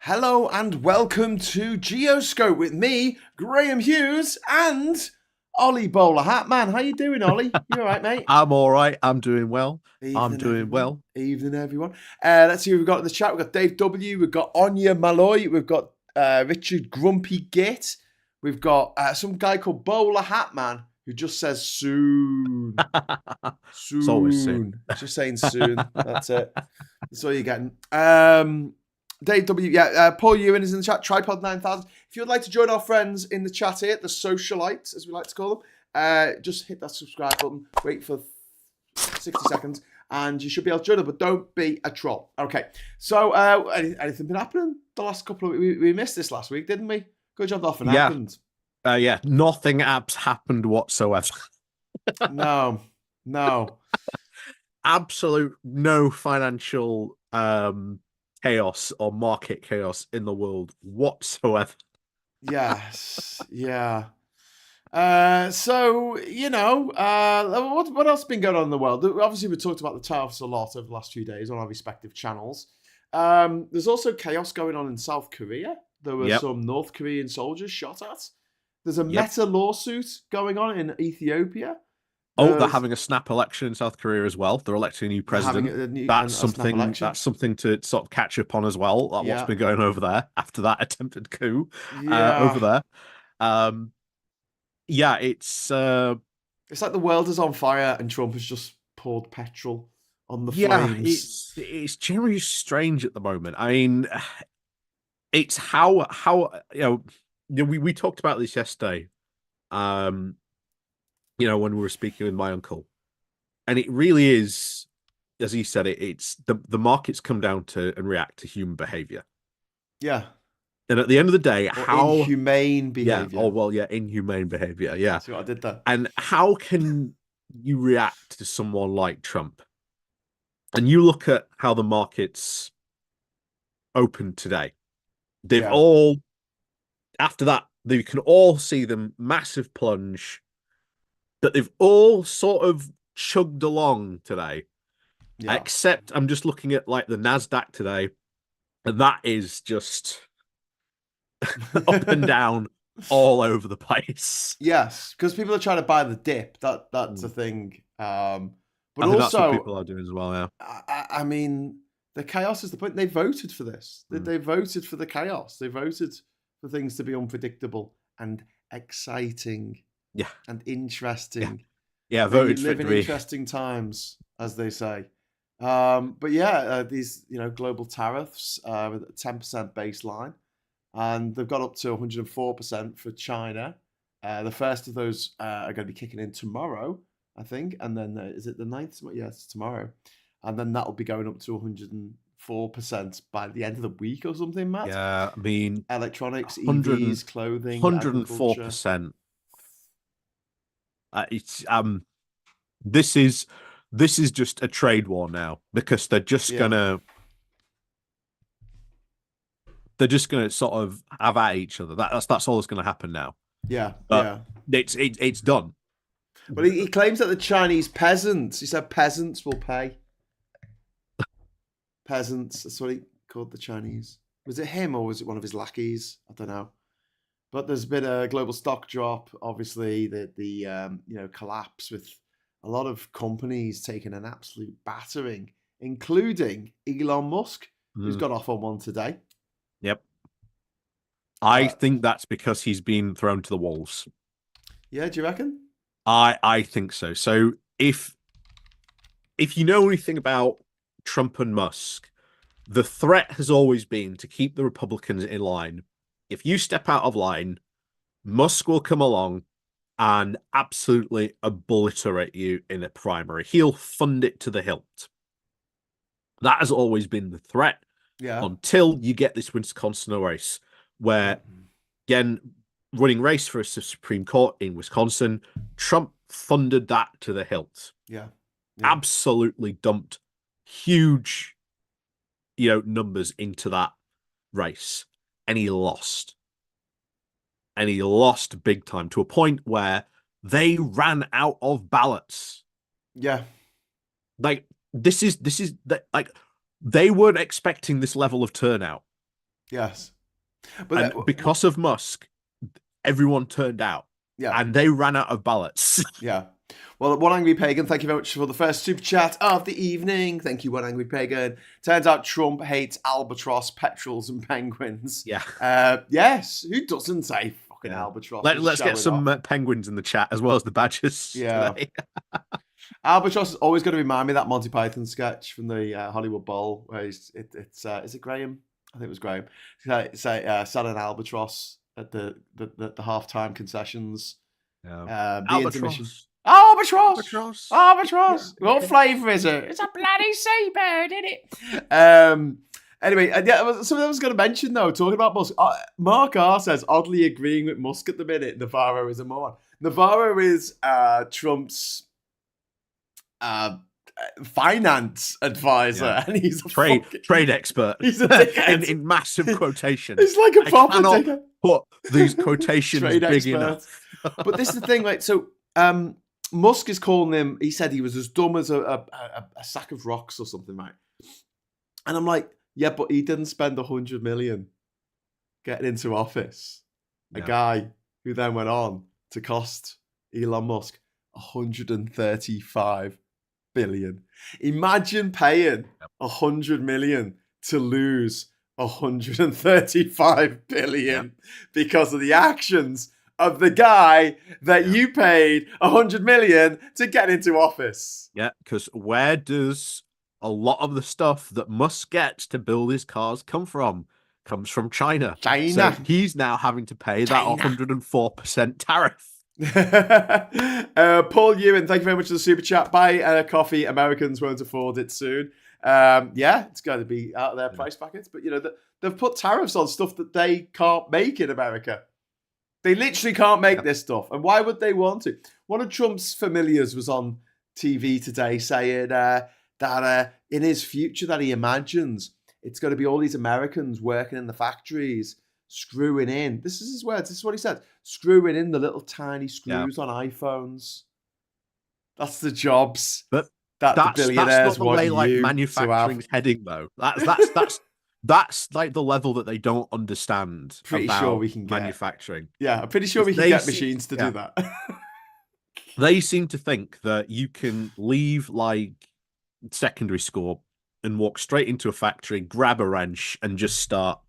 Hello and welcome to Geoscope with me, Graham Hughes, and Ollie Bowlerhatman. How you doing, Ollie? You all right, mate? I'm all right. I'm doing well. I'm Evening, doing everyone. well. Evening, everyone. Let's see who we've got in the chat. We've got Dave W. We've got Anya Malloy. We've got Richard Grumpy Git. We've got some guy called Bowlerhatman who just says soon. It's always soon. Soon. It's just saying soon. That's it. That's all you're getting. Dave W. Yeah, Paul Ewan is in the chat. Tripod 9000. If you would like to join our friends in the chat here, the socialites, as we like to call them, just hit that subscribe button. Wait for 60 seconds, and you should be able to join them. But don't be a troll. Okay. So, anything been happening the last couple of weeks? We missed this last week, didn't we? Good job, nothing happened. Yeah. Nothing apps happened whatsoever. No. Absolute no financial chaos or market chaos in the world whatsoever. Yes. Yeah. So, what else has been going on in the world? Obviously, we talked about the tariffs a lot over the last few days on our respective channels. There's also chaos going on in South Korea. There were some North Korean soldiers shot at. There's a meta lawsuit going on in Ethiopia. They're having a snap election in South Korea as well. They're electing a new president. That's something to sort of catch up on as well. Like what's been going over there after that attempted coup over there. It's like the world is on fire and Trump has just poured petrol on the flames. It's generally strange at the moment. I mean, it's how we talked about this yesterday. When we were speaking with my uncle, and it really is, as he said, it's the markets come down to and react to human behavior. Yeah. And at the end of the day, inhumane behavior. Inhumane behavior. Yeah. See what I did there. And how can you react to someone like Trump? And you look at how the markets opened today. They've all, after that, you can all see them massive plunge. That they've all sort of chugged along today. Yeah. Except I'm just looking at like the NASDAQ today, and that is just up and down all over the place. Yes, because people are trying to buy the dip. That's the thing. But I think that's what people are doing as well, yeah. I mean, the chaos is the point. They voted for this. They voted for the chaos. They voted for things to be unpredictable and exciting. Yeah. And interesting. Yeah, voted for it to be interesting times, as they say. But these global tariffs with a 10% baseline, and they've got up to 104% for China. The first of those are going to be kicking in tomorrow, I think, and then is it the 9th? Yeah, it's tomorrow, and then that'll be going up to 104% by the end of the week or something, Matt. Yeah, I mean, electronics, EVs, clothing, 104%. This is just a trade war now because they're just gonna sort of have at each other. That's all that's gonna happen now. It's done. But he claims that the Chinese peasants, he said peasants will pay. Peasants, that's what he called the Chinese. Was it him or was it one of his lackeys? I don't know. But there's been a global stock drop. Obviously, the collapse with a lot of companies taking an absolute battering, including Elon Musk, who's got off on one today. Yep. I think that's because he's been thrown to the wolves. Yeah, do you reckon? I think so. So if you know anything about Trump and Musk, the threat has always been to keep the Republicans in line. If you step out of line, Musk will come along and absolutely obliterate you in a primary. He'll fund it to the hilt. That has always been the threat until you get this Wisconsin race where, again, running race for a Supreme Court in Wisconsin, Trump funded that to the hilt. Yeah. Absolutely dumped huge, numbers into that race. And he lost. And he lost big time to a point where they ran out of ballots. Yeah. Like, this is like, they weren't expecting this level of turnout. Yes. And because of Musk, everyone turned out. Yeah. And they ran out of ballots. Yeah. Well, One Angry Pagan, thank you very much for the first super chat of the evening. Thank you, One Angry Pagan. Turns out Trump hates albatross, petrels, and penguins. Yeah. Yes. Who doesn't say fucking albatross? Let's get some penguins in the chat as well as the badgers. Yeah. Today. Albatross is always going to remind me of that Monty Python sketch from the Hollywood Bowl where is it Graham? I think it was Graham. Sat an albatross at the halftime concessions. Yeah. The intermission. Albatross. Yeah, What flavour is it? It's a bloody seabird, isn't it? Anyway, something I was going to mention though, talking about Musk. Mark R says, oddly agreeing with Musk at the minute, Navarro is a moron. Navarro is Trump's finance advisor, and he's a trade expert. He's a dickhead. in massive quotations. He's like a proper dickhead. Put these quotations big expert. Enough. But this is the thing, right? So Musk is calling him. He said he was as dumb as a sack of rocks or something, right? And I'm like, yeah, but he didn't spend 100 million getting into office. A guy who then went on to cost Elon Musk 135 billion. Imagine paying 100 million to lose 135 billion because of the actions of the guy that you paid 100 million to get into office. Yeah, because where does a lot of the stuff that Musk gets to build his cars come from? Comes from China. So he's now having to pay that 104% tariff. Paul Ewan, thank you very much for the super chat. Buy a coffee. Americans won't afford it soon. It's going to be out of their price brackets, but they've put tariffs on stuff that they can't make in America. They literally can't make this stuff, and why would they want to? One of Trump's familiars was on TV today saying that in his future that he imagines it's going to be all these Americans working in the factories, screwing in. This is his words. This is what he said. Screwing in the little tiny screws on iPhones. That's the jobs that the billionaires that's not the want way, you like, to manufacturing's have. heading, though. That's like the level that they don't understand about sure we can manufacturing. I'm pretty sure we can get machines to do that. They seem to think that you can leave like secondary school and walk straight into a factory, grab a wrench, and just start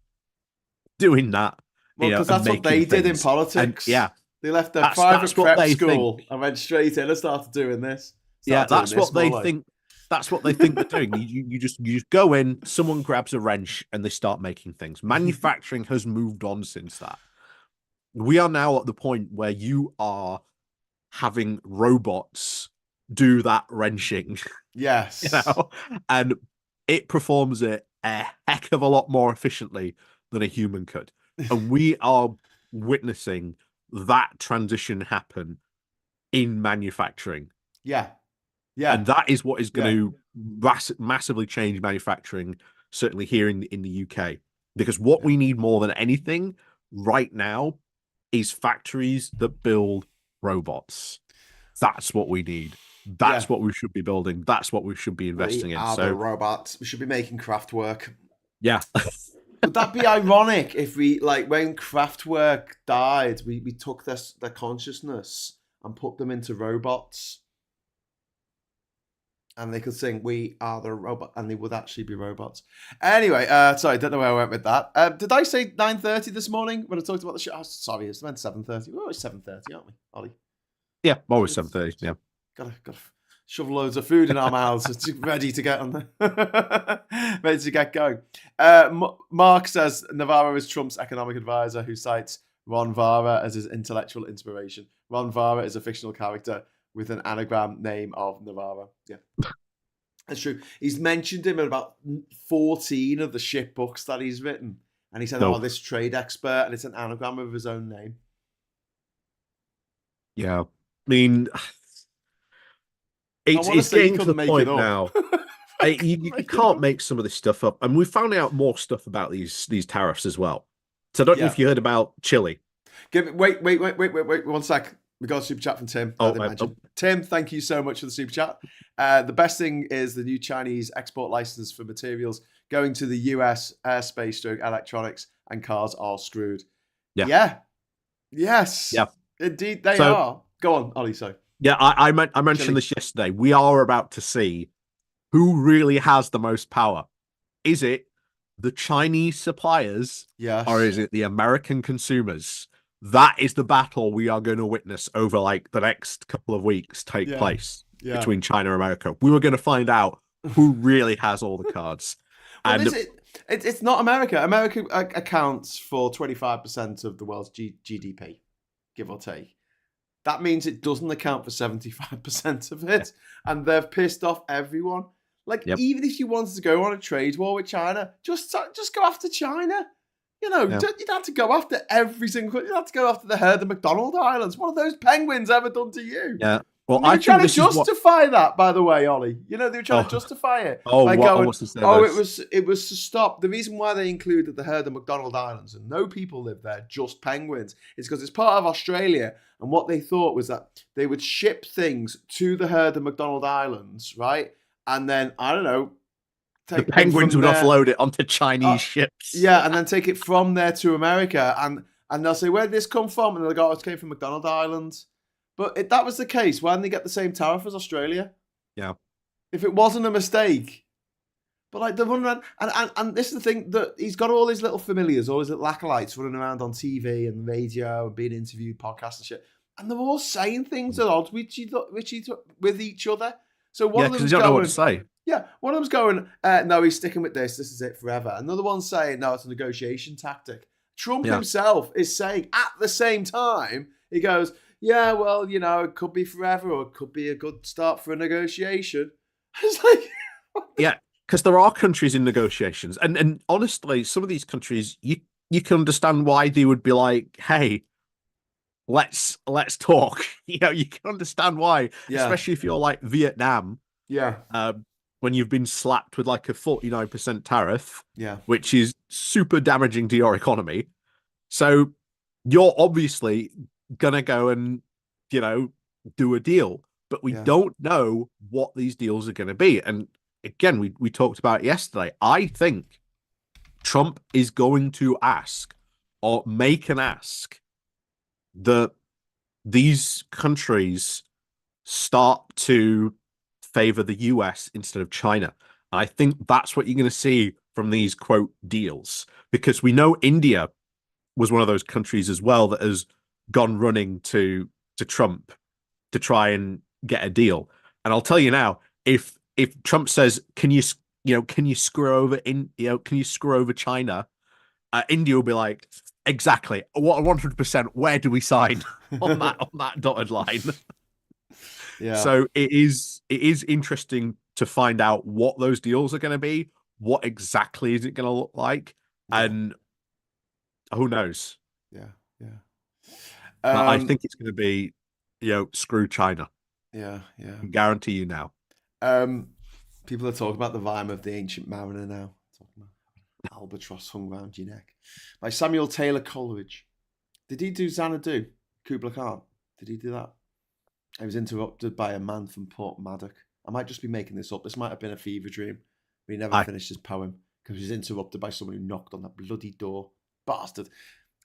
doing that. Well, because that's what they did in politics. And, they left their private prep school and went straight in and started doing this. That's what they think. That's what they think they're doing. You just go in, someone grabs a wrench, and they start making things. Manufacturing has moved on since that. We are now at the point where you are having robots do that wrenching. Yes. And it performs it a heck of a lot more efficiently than a human could. And we are witnessing that transition happen in manufacturing. Yeah. And that is what is going to massively change manufacturing, certainly here in the UK. Because what we need more than anything right now is factories that build robots. That's what we need. That's what we should be building. That's what we should be investing in. The robots. We should be making craft work. Yeah. Would that be ironic if we, like, when Kraftwerk died, we took their consciousness and put them into robots? And they could sing, "We are the robot," and they would actually be robots. Anyway, sorry, don't know where I went with that. Did I say 9:30 this morning when I talked about the show? Oh, sorry, it's meant 7:30. We're always 7:30, aren't we, Ollie? Yeah, always 7:30. Yeah. Gotta shove loads of food in our mouths. It's ready to get on there. Ready to get going. Mark says Navarro is Trump's economic advisor who cites Ron Vara as his intellectual inspiration. Ron Vara is a fictional character with an anagram name of Navarro. Yeah. That's true. He's mentioned him in about 14 of the shit books that he's written. And he said, this trade expert, and it's an anagram of his own name. Yeah. I mean, it's getting to the point now. You can't make some of this stuff up. And we found out more stuff about these tariffs as well. So I don't know if you heard about Chile. Wait, 1 sec. We got a super chat from Tim. Tim, thank you so much for the super chat. The best thing is the new Chinese export license for materials going to the US airspace stroke electronics and cars are screwed. Yeah. Yeah. Yes. Yeah. Indeed, they So, are. Go on, Ollie. Sorry. yeah, I mentioned Chilly. this yesterday. We are about to see who really has the most power. Is it the Chinese suppliers Yes. or is it the American consumers? That is the battle we are going to witness over like the next couple of weeks take place between China and America. We were going to find out who really has all the cards. Well, And it's not America. America accounts for 25% of the world's GDP, give or take. That means it doesn't account for 75% of it, and they've pissed off everyone. Like, even if you wanted to go on a trade war with China, just go after China. You know, you'd have to go after every single. You'd have to go after the herd of McDonald Islands. What have those penguins ever done to you? Yeah. Well, I think trying to justify that, by the way, Ollie. You know, they were trying to justify it by going, it was to stop. The reason why they included the herd of McDonald Islands and no people live there, just penguins, is because it's part of Australia. And what they thought was that they would ship things to the herd of McDonald Islands, right? And then, I don't know, the penguins would offload it onto Chinese ships. Yeah, and then take it from there to America. And they'll say, where did this come from? And they'll go, it came from McDonald Islands. But if that was the case, why didn't they get the same tariff as Australia? Yeah. If it wasn't a mistake. But like they're running around, and this is the thing, that he's got all his little familiars, all his little acolytes running around on TV and radio and being interviewed, podcasts and shit. And they're all saying things at odds with each other. So one of them's don't know what to say. Yeah, one of them's going, no, he's sticking with this. This is it forever. Another one's saying, no, it's a negotiation tactic. Trump himself is saying at the same time, he goes, yeah, well, you know, it could be forever or it could be a good start for a negotiation. It's like... Yeah, because there are countries in negotiations. And honestly, some of these countries, you can understand why they would be like, hey, let's talk. You know, you can understand why, especially if you're like Vietnam. Yeah. When you've been slapped with like a 49% tariff, yeah, which is super damaging to your economy. So you're obviously gonna go and, you know, do a deal, but we don't know what these deals are going to be. And again, we talked about it yesterday. I think Trump is going to ask or make an ask that these countries start to favor the US instead of China. And I think that's what you're going to see from these quote deals, because we know India was one of those countries as well that has gone running to Trump to try and get a deal. And I'll tell you now, if Trump says, can you screw over China, India will be like, exactly, 100%. Where do we sign on that dotted line? Yeah. So it is interesting to find out what those deals are going to be. What exactly is it going to look like? And who knows? Yeah. But I think it's going to be, screw China. Yeah. I can guarantee you now. People are talking about the rhyme of the Ancient Mariner now. Talking about albatross hung round your neck. By Samuel Taylor Coleridge. Did he do Xanadu? Kubla Khan? Did he do that? I was interrupted by a man from Port Maddock. I might just be making this up. This might have been a fever dream. But he never finished his poem because he was interrupted by someone who knocked on that bloody door. Bastard.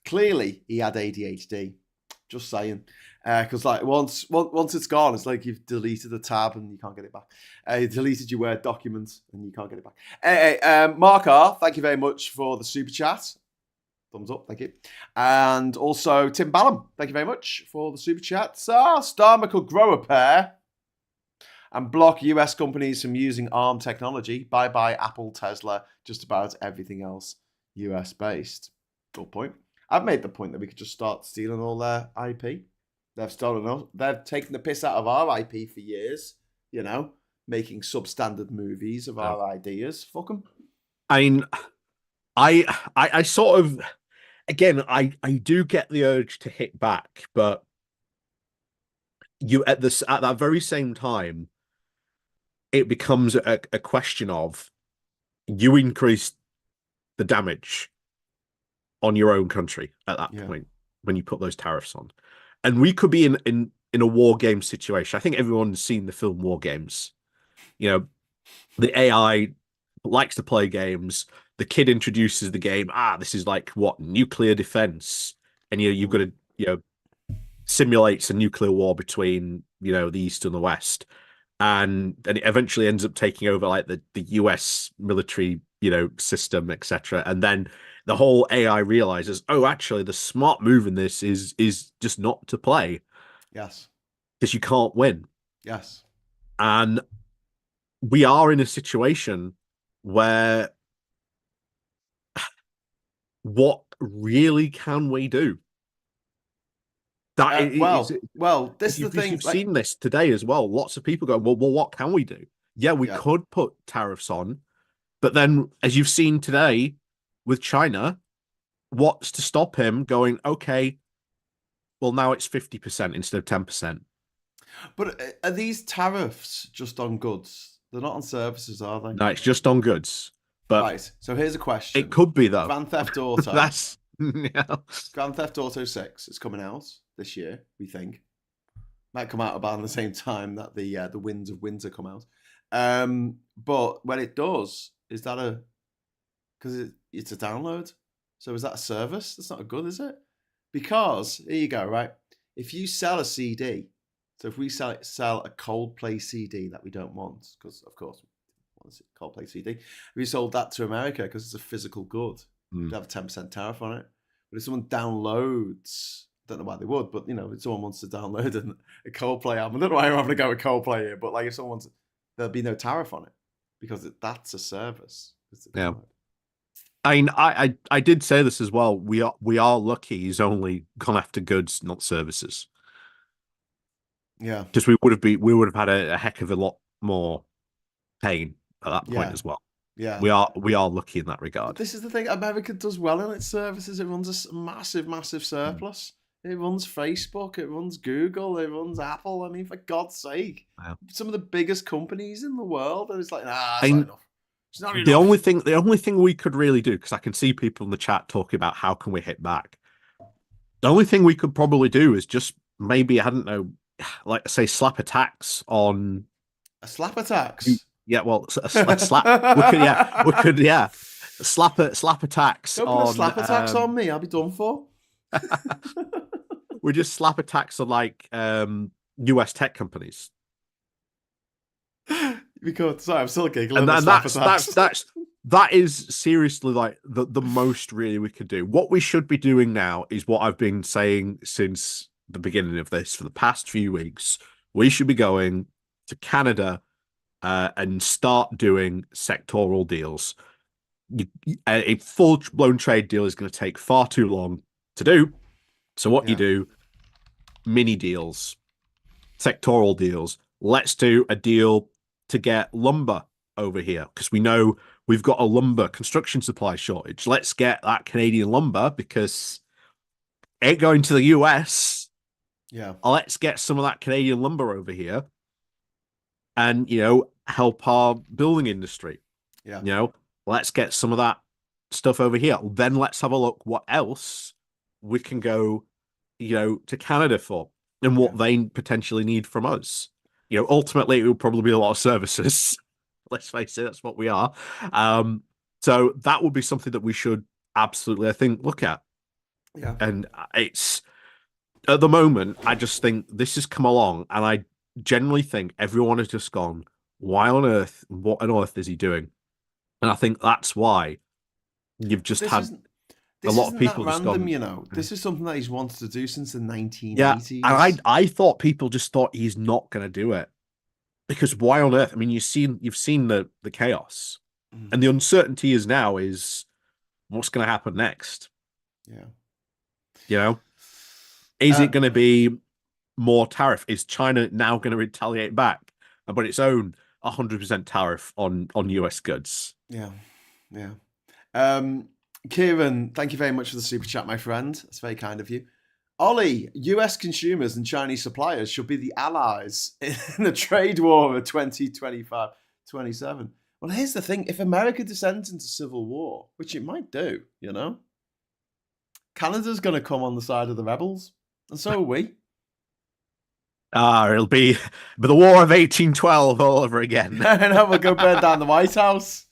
Clearly, he had ADHD. Just saying. Because like once it's gone, it's like you've deleted a tab and you can't get it back. You deleted your Word document and you can't get it back. Hey, Mark R, thank you very much for the super chat. Thumbs up, thank you. And also Tim Ballum, thank you very much for the super chat. Starmer could grow a pair and block US companies from using ARM technology. Bye-bye Apple, Tesla, just about everything else US based. Good point. I've made the point that we could just start stealing all their IP. They've taken the piss out of our IP for years, making substandard movies of our ideas. Fuck them. I mean, I sort of, again, I do get the urge to hit back, but at that very same time, it becomes a question of you increase the damage on your own country at that point when you put those tariffs on. And we could be in a war game situation. I think everyone's seen the film War Games. The AI likes to play games. the kid introduces the game. This is like what nuclear defense, and you've got to simulates a nuclear war between the East and the West, and it eventually ends up taking over like the US military system, etc. And then the whole AI realizes, oh, actually the smart move in this is just not to play. Yes. Because you can't win. Yes. And we are in a situation where what really can we do? This is the thing. You've seen this today as well. Lots of people go, well, what can we do? Yeah, we could put tariffs on, but then, as you've seen today with China, what's to stop him going, okay, well, now it's 50% instead of 10%. But are these tariffs just on goods? They're not on services, are they? No, it's just on goods. But right. So here's a question. It could be, though. Grand Theft Auto. Grand Theft Auto 6 is coming out this year, we think. Might come out about the same time that the Winds of Winter come out. But when it does, is that because it's a download? So is that a service? That's not a good, is it? Because, here you go, right? If you sell a CD, so if we sell a Coldplay CD that we don't want, because of course, what is it? Coldplay CD. If we sold that to America because it's a physical good, we'd have a 10% tariff on it. But if someone downloads, I don't know why they would, but if someone wants to download a Coldplay album, I don't know why I'm having to go with Coldplay here, but like if someone wants, there'll be no tariff on it because that's a service. Yeah. I mean, I did say this as well. We are lucky he's only gone after goods, not services. Yeah, because we would have had a heck of a lot more pain at that point as well. Yeah, we are lucky in that regard. But this is the thing: America does well in its services. It runs a massive surplus. It runs Facebook, it runs Google, it runs Apple. I mean, for God's sake, some of the biggest companies in the world, and it's like, it's not enough. It's not enough. The only thing we could really do, because I can see people in the chat talking about how can we hit back. The only thing we could probably do is just maybe, I don't know, like say slap a tax on a slap a tax. Yeah, well, a slap. we could slap a tax. Don't put a slap a tax on me. I'll be done for. We just slap a tax on like US tech companies. Because sorry, I'm still giggling. And that is seriously like the most really we could do. What we should be doing now is what I've been saying since the beginning of this for the past few weeks. We should be going to Canada and start doing sectoral deals. A full-blown trade deal is going to take far too long to do. So what you do, mini deals, sectoral deals. Let's do a deal to get lumber over here because we know we've got a lumber construction supply shortage. Let's get that Canadian lumber because it ain't going to the US. Yeah. Let's get some of that Canadian lumber over here and, help our building industry. Yeah. Let's get some of that stuff over here. Then let's have a look what else we can go, to Canada for and what they potentially need from us. Ultimately, it will probably be a lot of services. Let's face it, that's what we are. So that would be something that we should absolutely, I think, look at. Yeah. And it's, at the moment, I just think this has come along and I generally think everyone has just gone, what on earth is he doing? And I think that's why you've just had a lot of people just gone. This is something that he's wanted to do since the 1980s. Yeah, and I thought people just thought he's not going to do it because why on earth? I mean, you've seen the chaos, and the uncertainty is what's going to happen next. Yeah, is it going to be more tariff? Is China now going to retaliate back about its own 100% tariff on US goods? Yeah. Kieran, thank you very much for the super chat, my friend. That's very kind of you. Ollie, US consumers and Chinese suppliers should be the allies in the trade war of 2025-27. Well, here's the thing. If America descends into civil war, which it might do, Canada's going to come on the side of the rebels, and so are we. It'll be the War of 1812 all over again. No, we'll go burn down the White House.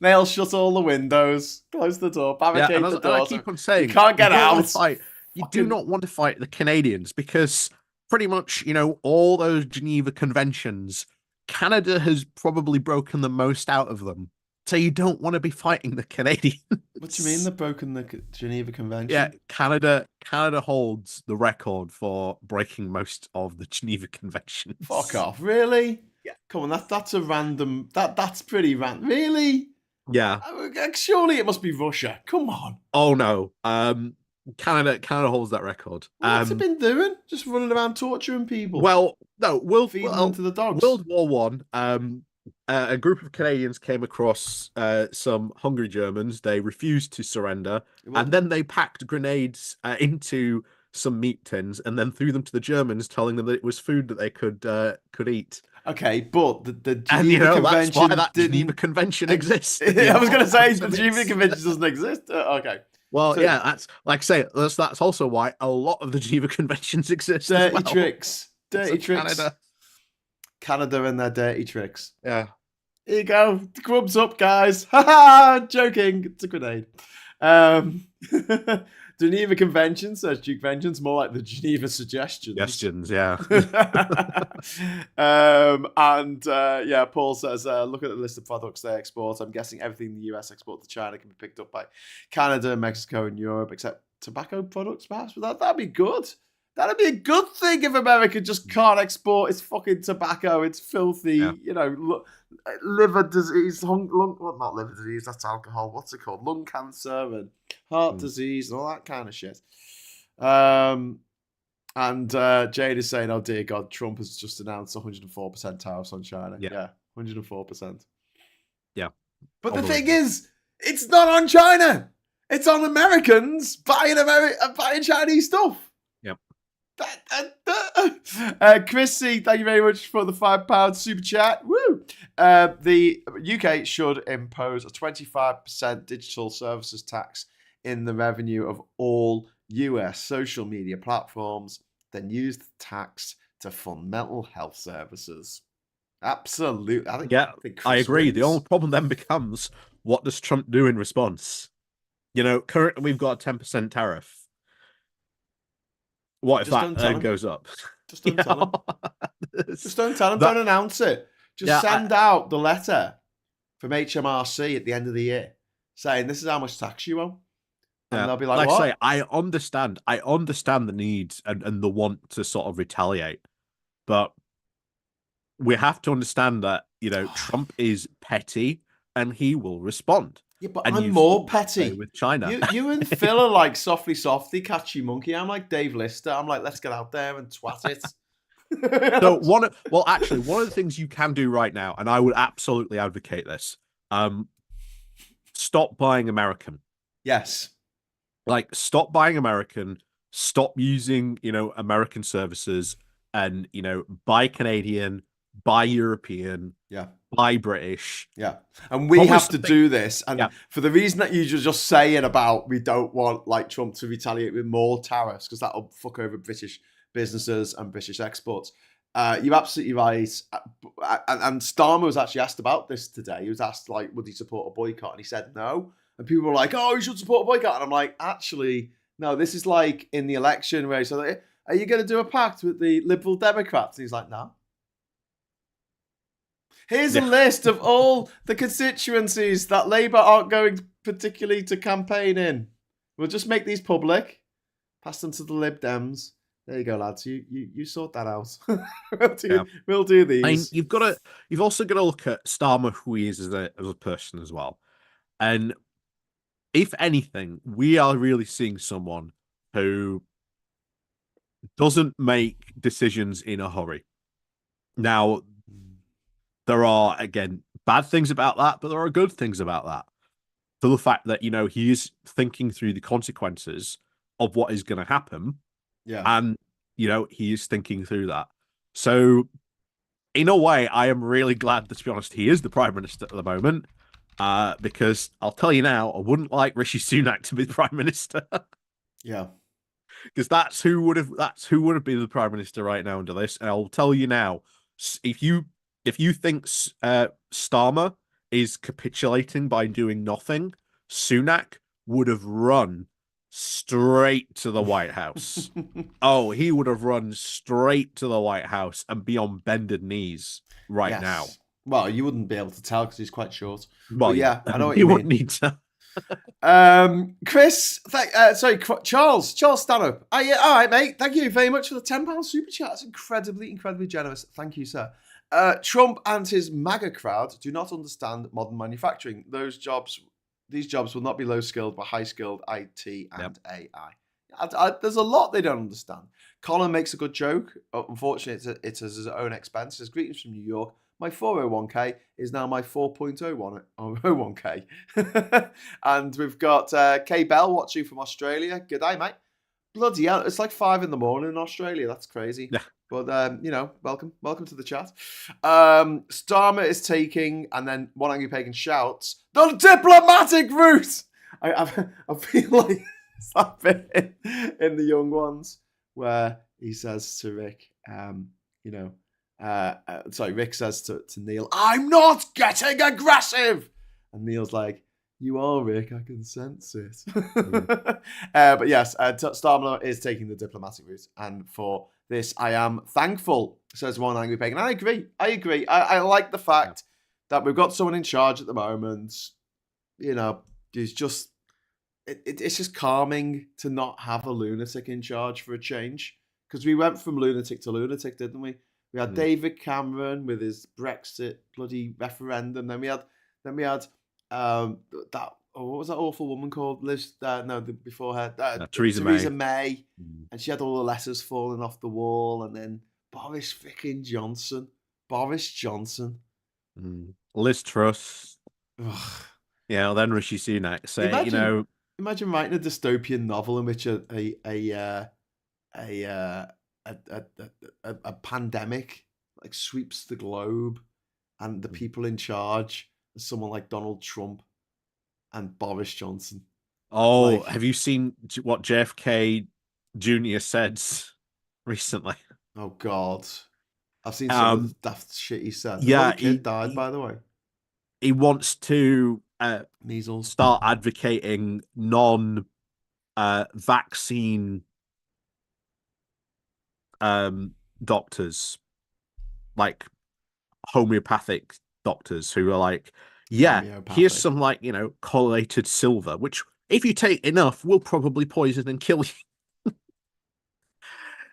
Nail shut all the windows. Close the door. Yeah, Barricade and the and I door. keep So on you saying can't you get don't want out. to fight. You do Fucking not want to fight the Canadians because pretty much, all those Geneva Conventions, Canada has probably broken the most out of them. So you don't want to be fighting the what do you mean Canadians. they've broken the Geneva Yeah, Convention? Canada holds the record for breaking most of the Geneva Fuck Conventions. off. Really? Yeah. Come on, that's a random that's pretty random. Really? Yeah. Surely it must be Russia. Come on. Oh no. Canada holds that record. What's it been doing? Just running around torturing people, Well, no, feeding them to the dogs. World War One. A group of Canadians came across some hungry Germans. They refused to surrender, Well, and then they packed grenades into some meat tins and then threw them to the Germans, telling them that it was food that they could eat. okay, but the And Geneva that's why Convention that Geneva didn't. Convention exists. I was going to say the Geneva It's Convention doesn't exist. Okay, well, so yeah, that's like I say, that's also why a lot of the Geneva Conventions exist as dirty well. tricks, So dirty tricks. Canada and their dirty tricks. Yeah. Here you go. Grubs up, guys. Ha ha! Joking. It's a grenade. Um, Geneva Convention says Duke Vengeance, more like the Geneva Suggestions. Suggestions, yeah. Yeah, Paul says, look at the list of products they export. I'm guessing everything the US export to China can be picked up by Canada, Mexico, and Europe, except tobacco products, perhaps. But that'd be good. That'd be a good thing if America just can't export its fucking tobacco. It's filthy, Yeah. Liver disease, not liver disease, that's alcohol. What's it called? Lung cancer and heart disease and all that kind of shit. Jade is saying, oh dear God, Trump has just announced 104% tariffs on China. Yeah, 104%. Yeah. But the thing is, it's not on China. It's on Americans buying Chinese stuff. Yep. Chrissy, thank you very much for the £5 super chat. Woo! The UK should impose a 25% digital services tax in the revenue of all US social media platforms, then use the tax to fund mental health services. Absolutely. I agree. The only problem then becomes, what does Trump do in response? Currently we've got a 10% tariff. What if that then goes up? Just don't tell him. Just don't tell him. Don't announce it. Just send out the letter from HMRC at the end of the year saying this is how much tax you owe. And they'll be like, what? I say, I understand the need and the want to sort of retaliate. But we have to understand that, Trump is petty and he will respond. Yeah, but I'm more petty with China. You and Phil are like softly, catchy monkey. I'm like Dave Lister. I'm like, let's get out there and twat it. So one of the things you can do right now, and I would absolutely advocate this, stop buying American. Yes. Like, stop buying American, stop using, American services, and, buy Canadian, buy European, buy British. Yeah. And we have to do this. And for the reason that you're just saying about we don't want like Trump to retaliate with more tariffs, because that'll fuck over British businesses and British exports. You're absolutely right. And Starmer was actually asked about this today. He was asked, like, would he support a boycott? And he said no. And people were like, oh, you should support a boycott. And I'm like, actually, no, this is like in the election where he's like, are you going to do a pact with the Liberal Democrats? And he's like, no. Here's a list of all the constituencies that Labour aren't going particularly to campaign in. We'll just make these public, pass them to the Lib Dems. There you go, lads. You sort that out. We'll do these. I mean, you've also got to look at Starmer, who he is as a person as well. And if anything, we are really seeing someone who doesn't make decisions in a hurry. Now, there are, again, bad things about that, but there are good things about that. For the fact that, he is thinking through the consequences of what is going to happen. Yeah. And, he is thinking through that. So, in a way, I am really glad that, to be honest, he is the Prime Minister at the moment. Because I'll tell you now, I wouldn't like Rishi Sunak to be the Prime Minister. Yeah. Because that's who would have been the Prime Minister right now under this. And I'll tell you now, if you think Starmer is capitulating by doing nothing, Sunak would have run straight to the White House. Oh, he would have run straight to the White House and be on bended knees right now. Well, you wouldn't be able to tell because he's quite short. Well, but yeah, I know what you you wouldn't mean. need to. Chris, Charles Stanhope. Oh, yeah, all right, mate. Thank you very much for the £10 super chat. That's incredibly generous. Thank you, sir. Trump and his MAGA crowd do not understand modern manufacturing. These jobs will not be low skilled, but high skilled IT and AI. There's a lot they don't understand. Colin makes a good joke. Unfortunately, it's at his own expense. He says, greetings from New York. My 401k is now my 4.01k. And we've got Kay Bell watching from Australia. Good day, mate. Bloody hell, it's like 5 a.m. in Australia. That's crazy. Yeah. But, welcome to the chat. Starmer is taking, and then One Angry Pagan shouts, the diplomatic route! I feel like it's that bit in The Young Ones where he says to Rick, Rick says to Neil, I'm not getting aggressive! And Neil's like, you are, Rick, I can sense it. But yes, Starmer is taking the diplomatic route. And for this, I am thankful, says One Angry Pagan. I agree. I like the fact that we've got someone in charge at the moment, who's just, it's just calming to not have a lunatic in charge for a change. Because we went from lunatic to lunatic, didn't we? We had David Cameron with his Brexit bloody referendum. Then we had what was that awful woman called? Before her, Theresa May, and she had all the letters falling off the wall. And then Boris Johnson, Liz Truss. Yeah, then Rishi Sunak say, imagine writing a dystopian novel in which a pandemic like sweeps the globe, and the people in charge are someone like Donald Trump and Boris Johnson. Oh, have you seen what JFK Jr. said recently? Oh God, I've seen some of the daft shit he said. Yeah, the kid died, by the way. He wants to measles. Start advocating non-vaccine doctors, like homeopathic doctors, who are like, here's some collated silver, which if you take enough will probably poison and kill you.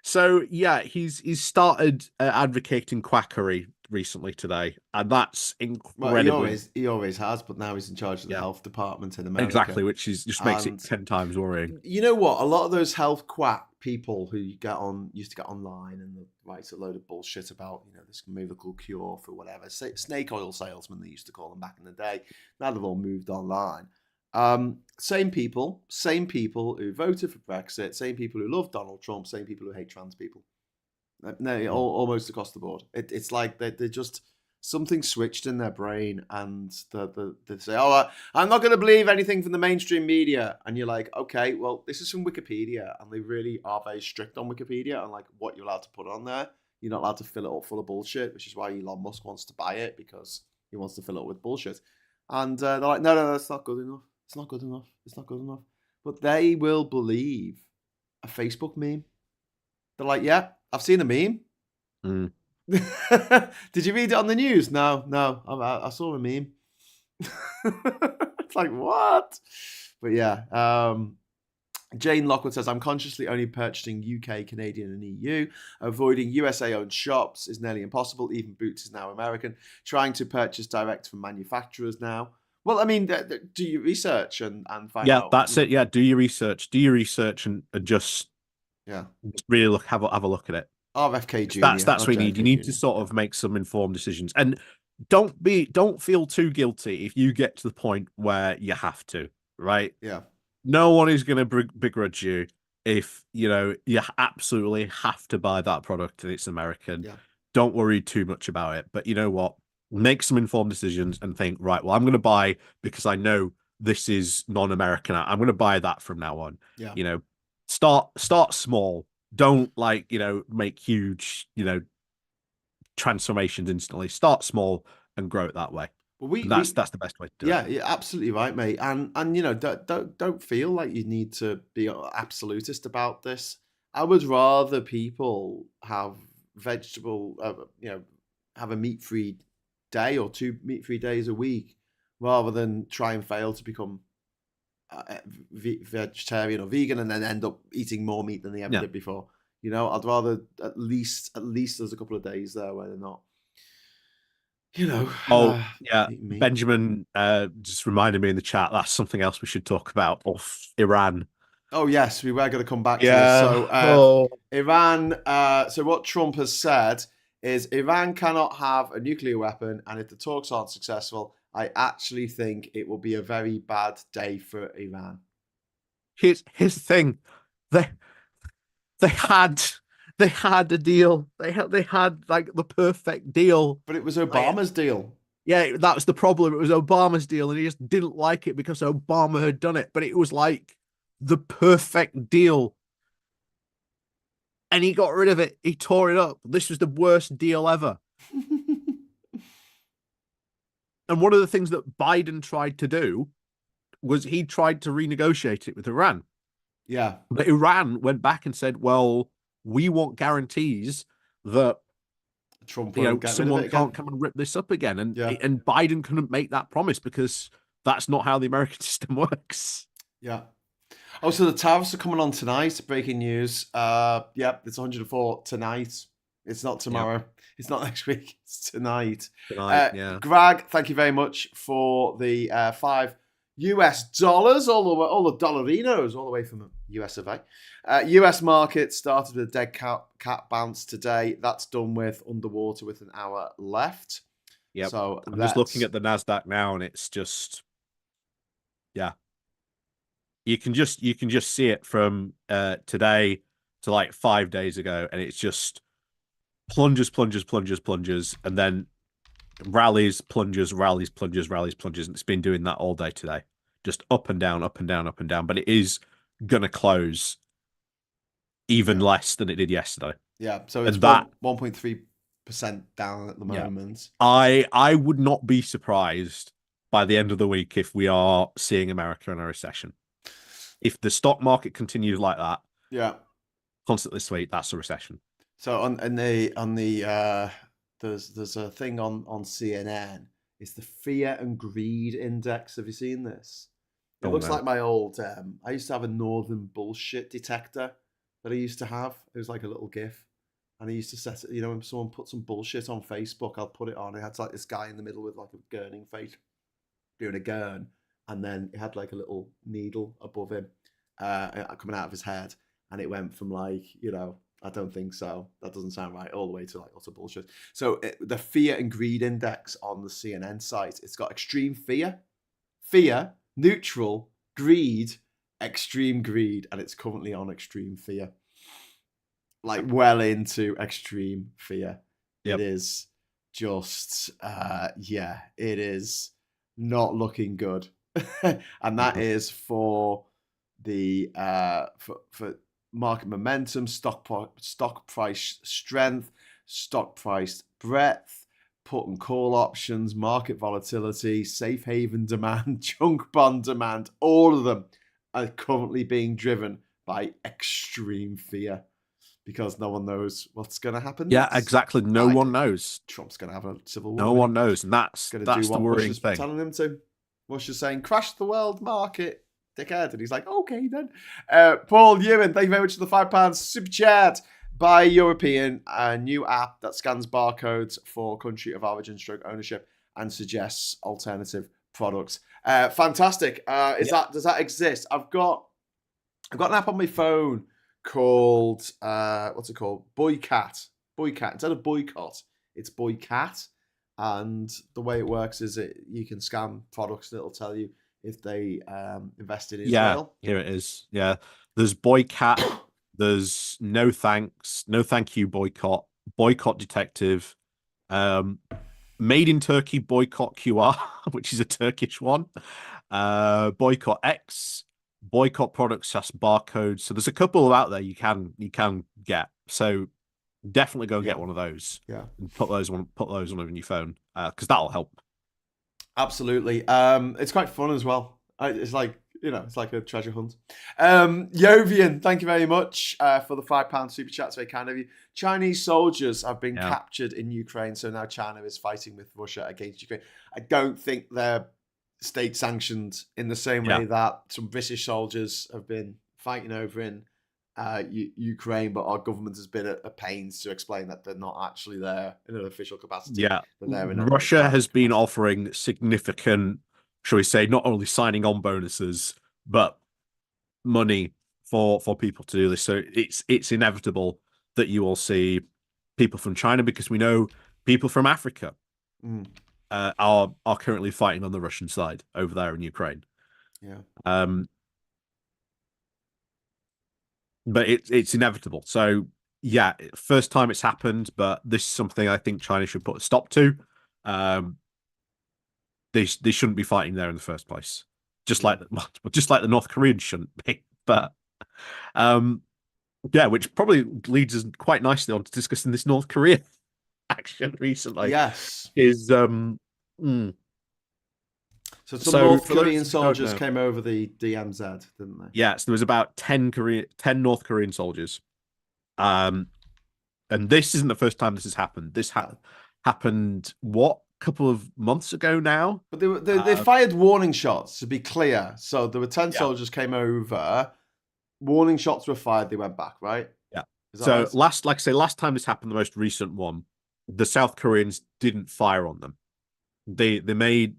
So yeah, he's started advocating quackery recently today, and that's incredible. Well, he always has, but now he's in charge of the health department in America. Exactly, which just makes it 10 times worrying. You know what? A lot of those health quack people who used to get online and write a load of bullshit about this miracle cure for whatever, snake oil salesmen they used to call them back in the day. Now they've all moved online. Same people who voted for Brexit, same people who love Donald Trump, same people who hate trans people. No, almost across the board. It's like they're just something switched in their brain, and they say, "Oh, I'm not going to believe anything from the mainstream media." And you're like, "Okay, well, this is from Wikipedia, and they really are very strict on Wikipedia and like what you're allowed to put on there. You're not allowed to fill it up full of bullshit, which is why Elon Musk wants to buy it, because he wants to fill it up with bullshit." And they're like, "No, that's not good enough. It's not good enough. It's not good enough." But they will believe a Facebook meme. They're like, "Yeah, I've seen a meme." Did you read it on the news? No, I saw a meme. It's like, what? But yeah, Jane Lockwood says, I'm consciously only purchasing UK, Canadian and EU. Avoiding USA-owned shops is nearly impossible. Even Boots is now American. Trying to purchase direct from manufacturers now. Well, I mean, do your research and find out. Yeah, that's it. Yeah, do your research. Do your research and just really have a look at it. RFK Jr. That's what you need. You need to sort of make some informed decisions, and don't feel too guilty if you get to the point where you have to. Right? Yeah. No one is going to begrudge you if you absolutely have to buy that product and it's American. Yeah. Don't worry too much about it. But you know what? Make some informed decisions and think, right, well, I'm going to buy because I know this is non-American. I'm going to buy that from now on. Yeah. Start small. Don't make huge, transformations instantly. Start small and grow it that way. Well, And that's the best way to do it. yeah, you're absolutely right, mate. And you know, don't feel like you need to be absolutist about this. I would rather people have vegetable, you know, have a meat-free day or two meat-free days a week, rather than try and fail to become vegetarian or vegan and then end up eating more meat than they ever Yeah. did before. You know, I'd rather at least there's a couple of days there where they're not, you know, Oh, yeah. eating meat. Benjamin just reminded me in the chat that's something else we should talk about of Iran. Oh yes, we were going to come back to this. Yeah. So Iran. So what Trump has said is Iran cannot have a nuclear weapon, and if the talks aren't successful, I actually think it will be a very bad day for Iran. Here's the thing. They they had they had a deal. They had like the perfect deal. But it was Obama's deal. Yeah, that was the problem. It was Obama's deal, and he just didn't like it because Obama had done it. But it was like the perfect deal. And he got rid of it. He tore it up. This was the worst deal ever. And one of the things that Biden tried to do was he tried to renegotiate it with Iran. Yeah. But Iran went back and said, well, we want guarantees that Trump someone can't come and rip this up again. And yeah. and Biden couldn't make that promise because that's not how the American system works. Yeah. Oh, so the tariffs are coming on tonight. Breaking news. Yep, it's 104 tonight. It's not tomorrow. Yep. It's not next week. It's tonight. Yeah. Greg, thank you very much for the $5 all the dollarinos, all the way from the US of A. US market started with a dead cat bounce today. That's done with underwater with an hour left. Yeah. So I'm just looking at the NASDAQ now, and it's just, yeah. You can just see it from today to like 5 days ago, and it's just plunges, and then rallies, plunges, rallies, plunges, rallies, plunges, and it's been doing that all day today. Just up and down, up and down, up and down. But it is gonna close even less than it did yesterday. Yeah, so it's 1.3% down at the moment. I would not be surprised by the end of the week if we are seeing America in a recession. If the stock market continues like that, constantly sweet, that's a recession. So on the there's a thing on CNN. It's the fear and greed index. Have you seen this? It looks like my old. I used to have a northern bullshit detector that I used to have. It was like a little GIF, and I used to set it. You know, when someone put some bullshit on Facebook, I'll put it on. It had like this guy in the middle with like a gurning face, doing a gurn, and then it had like a little needle above him, coming out of his head, and it went from like, you know, I don't think so, that doesn't sound right, all the way to like utter bullshit. So the fear and greed index on the CNN site, it's got extreme fear, neutral, greed, extreme greed, and it's currently on extreme fear. Like well into extreme fear. Yep. It is just, it is not looking good. And that is for the for market momentum, stock price strength, stock price breadth, put and call options, market volatility, safe haven demand, junk bond demand. All of them are currently being driven by extreme fear because no one knows what's going to happen next. Yeah, exactly. No one knows. Trump's going to have a civil war. No one knows, and that's the worrying thing. Telling him to. Bush is saying, crash the world market, dickhead. And he's like, okay then. Paul Ewan, thank you very much for the £5 super chat. Buy European, a new app that scans barcodes for country of origin stroke ownership and suggests alternative products. Fantastic. Does that exist? I've got an app on my phone called what's it called? Boycott. Instead of boycott, it's Boycott. And the way it works is you can scan products and it'll tell you if they invested in Israel. Yeah, here it is. Yeah, there's Boycott, there's No Thanks, No Thank You Boycott, Boycott Detective, Made in Turkey Boycott QR, which is a Turkish one, Boycott X, Boycott Products as barcodes. So there's a couple out there you can get. So definitely go and get one of those. Yeah, and put those on your phone because that'll help. Absolutely. It's quite fun as well. It's like, it's like a treasure hunt. Yovian, thank you very much for the £5 super chat. It's very kind of you. Chinese soldiers have been Yeah. captured in Ukraine, so now China is fighting with Russia against Ukraine. I don't think they're state sanctioned in the same way that some British soldiers have been fighting over in Ukraine, but our government has been at pains to explain that they're not actually there in an official capacity. Yeah. They're in Russia has been offering significant, shall we say, not only signing on bonuses, but money for people to do this. So it's inevitable that you will see people from China, because we know people from Africa are currently fighting on the Russian side over there in Ukraine. Yeah. But it's inevitable. So yeah, first time it's happened, but this is something I think China should put a stop to. They shouldn't be fighting there in the first place. Just like the North Koreans shouldn't be. But yeah, which probably leads us quite nicely on to discussing this North Korea action recently. Yes. Is So some North Korean soldiers came over the DMZ, didn't they? Yeah, so there was about 10 North Korean soldiers. And this isn't the first time this has happened. This happened, a couple of months ago now? But they fired warning shots, to be clear. So there were 10 soldiers came over. Warning shots were fired. They went back, right? Yeah. So right? last time this happened, the most recent one, the South Koreans didn't fire on them. They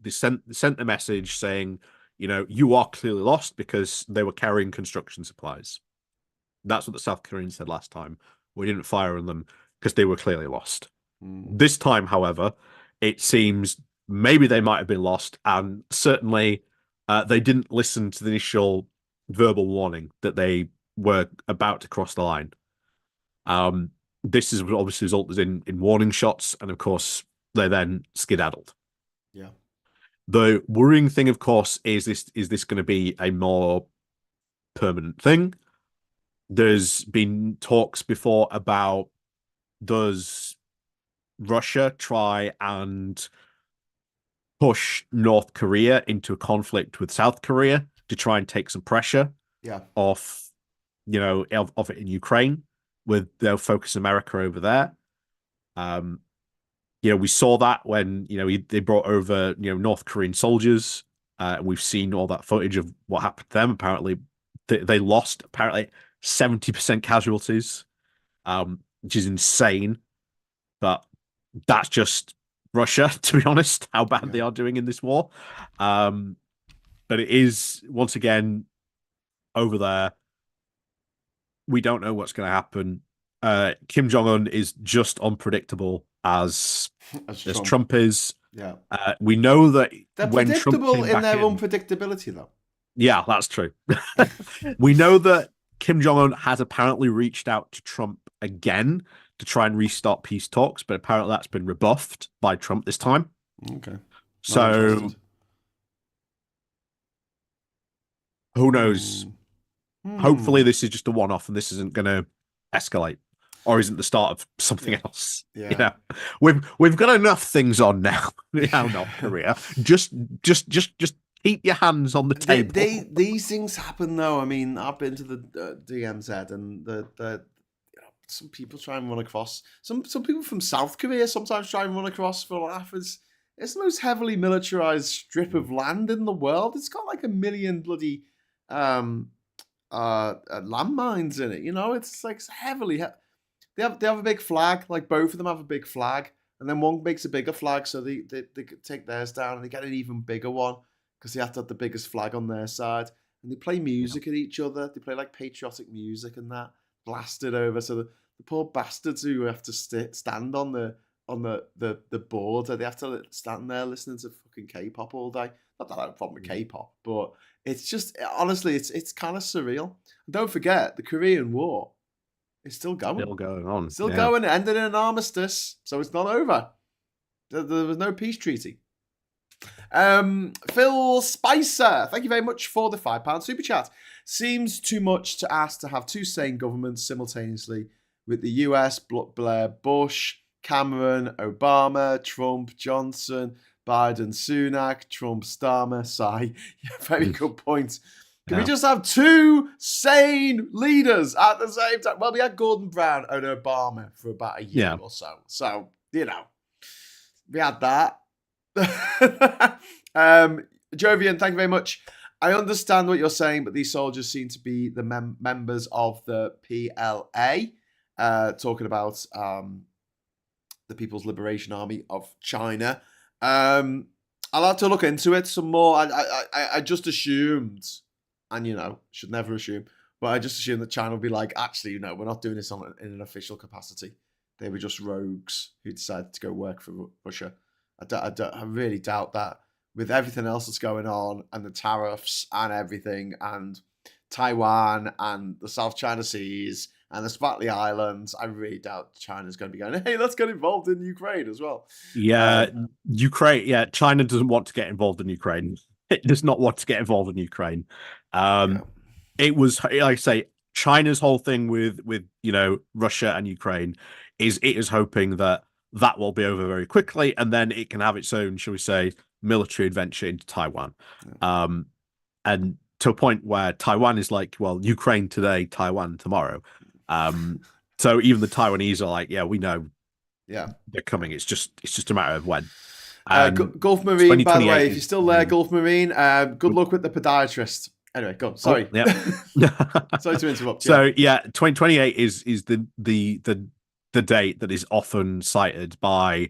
sent a message saying, you are clearly lost, because they were carrying construction supplies. That's what the South Koreans said last time. We didn't fire on them because they were clearly lost. This time, however, it seems maybe they might have been lost, and certainly they didn't listen to the initial verbal warning that they were about to cross the line. This has obviously resulted in warning shots, and of course they then skedaddled. Yeah. The worrying thing, of course, is this going to be a more permanent thing? There's been talks before about, does Russia try and push North Korea into a conflict with South Korea to try and take some pressure off, of it in Ukraine, with their focus America over there? We saw that when, they brought over, North Korean soldiers. We've seen all that footage of what happened to them. Apparently, they lost 70% casualties, which is insane. But that's just Russia, to be honest, how bad they are doing in this war. But it is, once again, over there. We don't know what's going to happen. Kim Jong-un is just unpredictable as Trump is. Yeah. We know that they're when predictable Trump in their unpredictability, though. Yeah, that's true. We know that Kim Jong-un has apparently reached out to Trump again to try and restart peace talks, but apparently that's been rebuffed by Trump this time. Okay. So who knows? Hopefully this is just a one-off and this isn't going to escalate, or isn't the start of something else. Yeah. We've got enough things on now. North Korea. Just keep your hands on the table. These things happen, though. I mean, I've been to the DMZ, and some people try and run across. Some people from South Korea sometimes try and run across for a laugh. It's the most heavily militarized strip of land in the world. It's got like 1 million bloody landmines in it. It's like heavily. They have a big flag. Like both of them have a big flag, and then one makes a bigger flag, so they take theirs down, and they get an even bigger one because they have to have the biggest flag on their side. And they play music at each other. They play like patriotic music and that, blasted over. So the poor bastards who have to stand on the board, they have to stand there listening to fucking K-pop all day. Not that I have a problem with K-pop, but it's just, honestly, it's kind of surreal. And don't forget, the Korean War is still going. Still going on. Still going. It ended in an armistice, so it's not over. There was no peace treaty. Phil Spicer, thank you very much for the £5 super chat. Seems too much to ask to have two sane governments simultaneously, with the US, Blair, Bush, Cameron, Obama, Trump, Johnson, Biden, Sunak, Trump, Starmer, Sigh. Yeah, very good point. Can we Yeah. just have two sane leaders at the same time? Well, we had Gordon Brown and Obama for about a year Yeah. or so. So, we had that. Jovian, thank you very much. I understand what you're saying, but these soldiers seem to be the members of the PLA, talking about the People's Liberation Army of China. I'll have to look into it some more. I just assumed, and should never assume, but I just assumed that China would be like, actually, we're not doing this in an official capacity. They were just rogues who decided to go work for Russia. I really doubt that. With everything else that's going on, and the tariffs and everything, and Taiwan and the South China Seas and the Spratly Islands, I really doubt China's going to be going, hey, let's get involved in Ukraine as well. Yeah, Ukraine. Yeah, China doesn't want to get involved in Ukraine. It does not want to get involved in Ukraine. It was, like I say, China's whole thing with Russia and Ukraine is it is hoping that will be over very quickly, and then it can have its own, shall we say, military adventure into Taiwan. And to a point where Taiwan is like, well, Ukraine today, Taiwan tomorrow. So even the Taiwanese are like, yeah, we know, they're coming. It's just a matter of when. Gulf Marine, by the way, if you're still there, Gulf Marine, good luck with the podiatrist. Anyway, go on. Sorry. Yeah. Sorry to interrupt. So 2028 is the date that is often cited by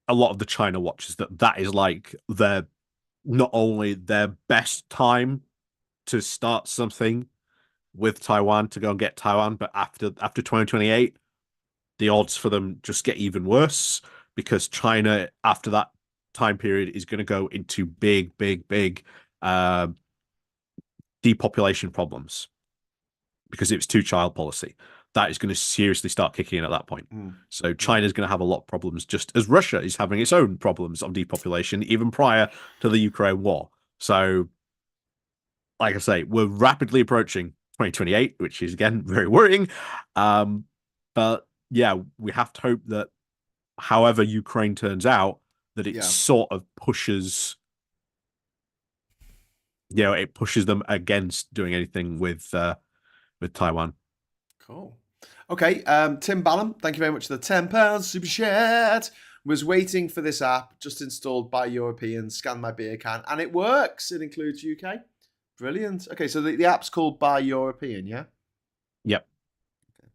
a lot of the China watchers, that is like not only their best time to start something with Taiwan, to go and get Taiwan, but after 2028, the odds for them just get even worse, because China after that time period is going to go into big depopulation problems, because it was two-child policy. That is going to seriously start kicking in at that point. So China's going to have a lot of problems, just as Russia is having its own problems of depopulation, even prior to the Ukraine war. So, like I say, we're rapidly approaching 2028, which is, again, very worrying. But yeah, we have to hope that however Ukraine turns out, that it sort of pushes, it pushes them against doing anything with Taiwan. Cool. Okay, Tim Ballum, thank you very much for the £10 super chat. Was waiting for this app, just installed by Europeans, scanned my beer can, and it works. It includes UK. Brilliant. Okay, so the app's called Buy European, yeah? Yep. Okay.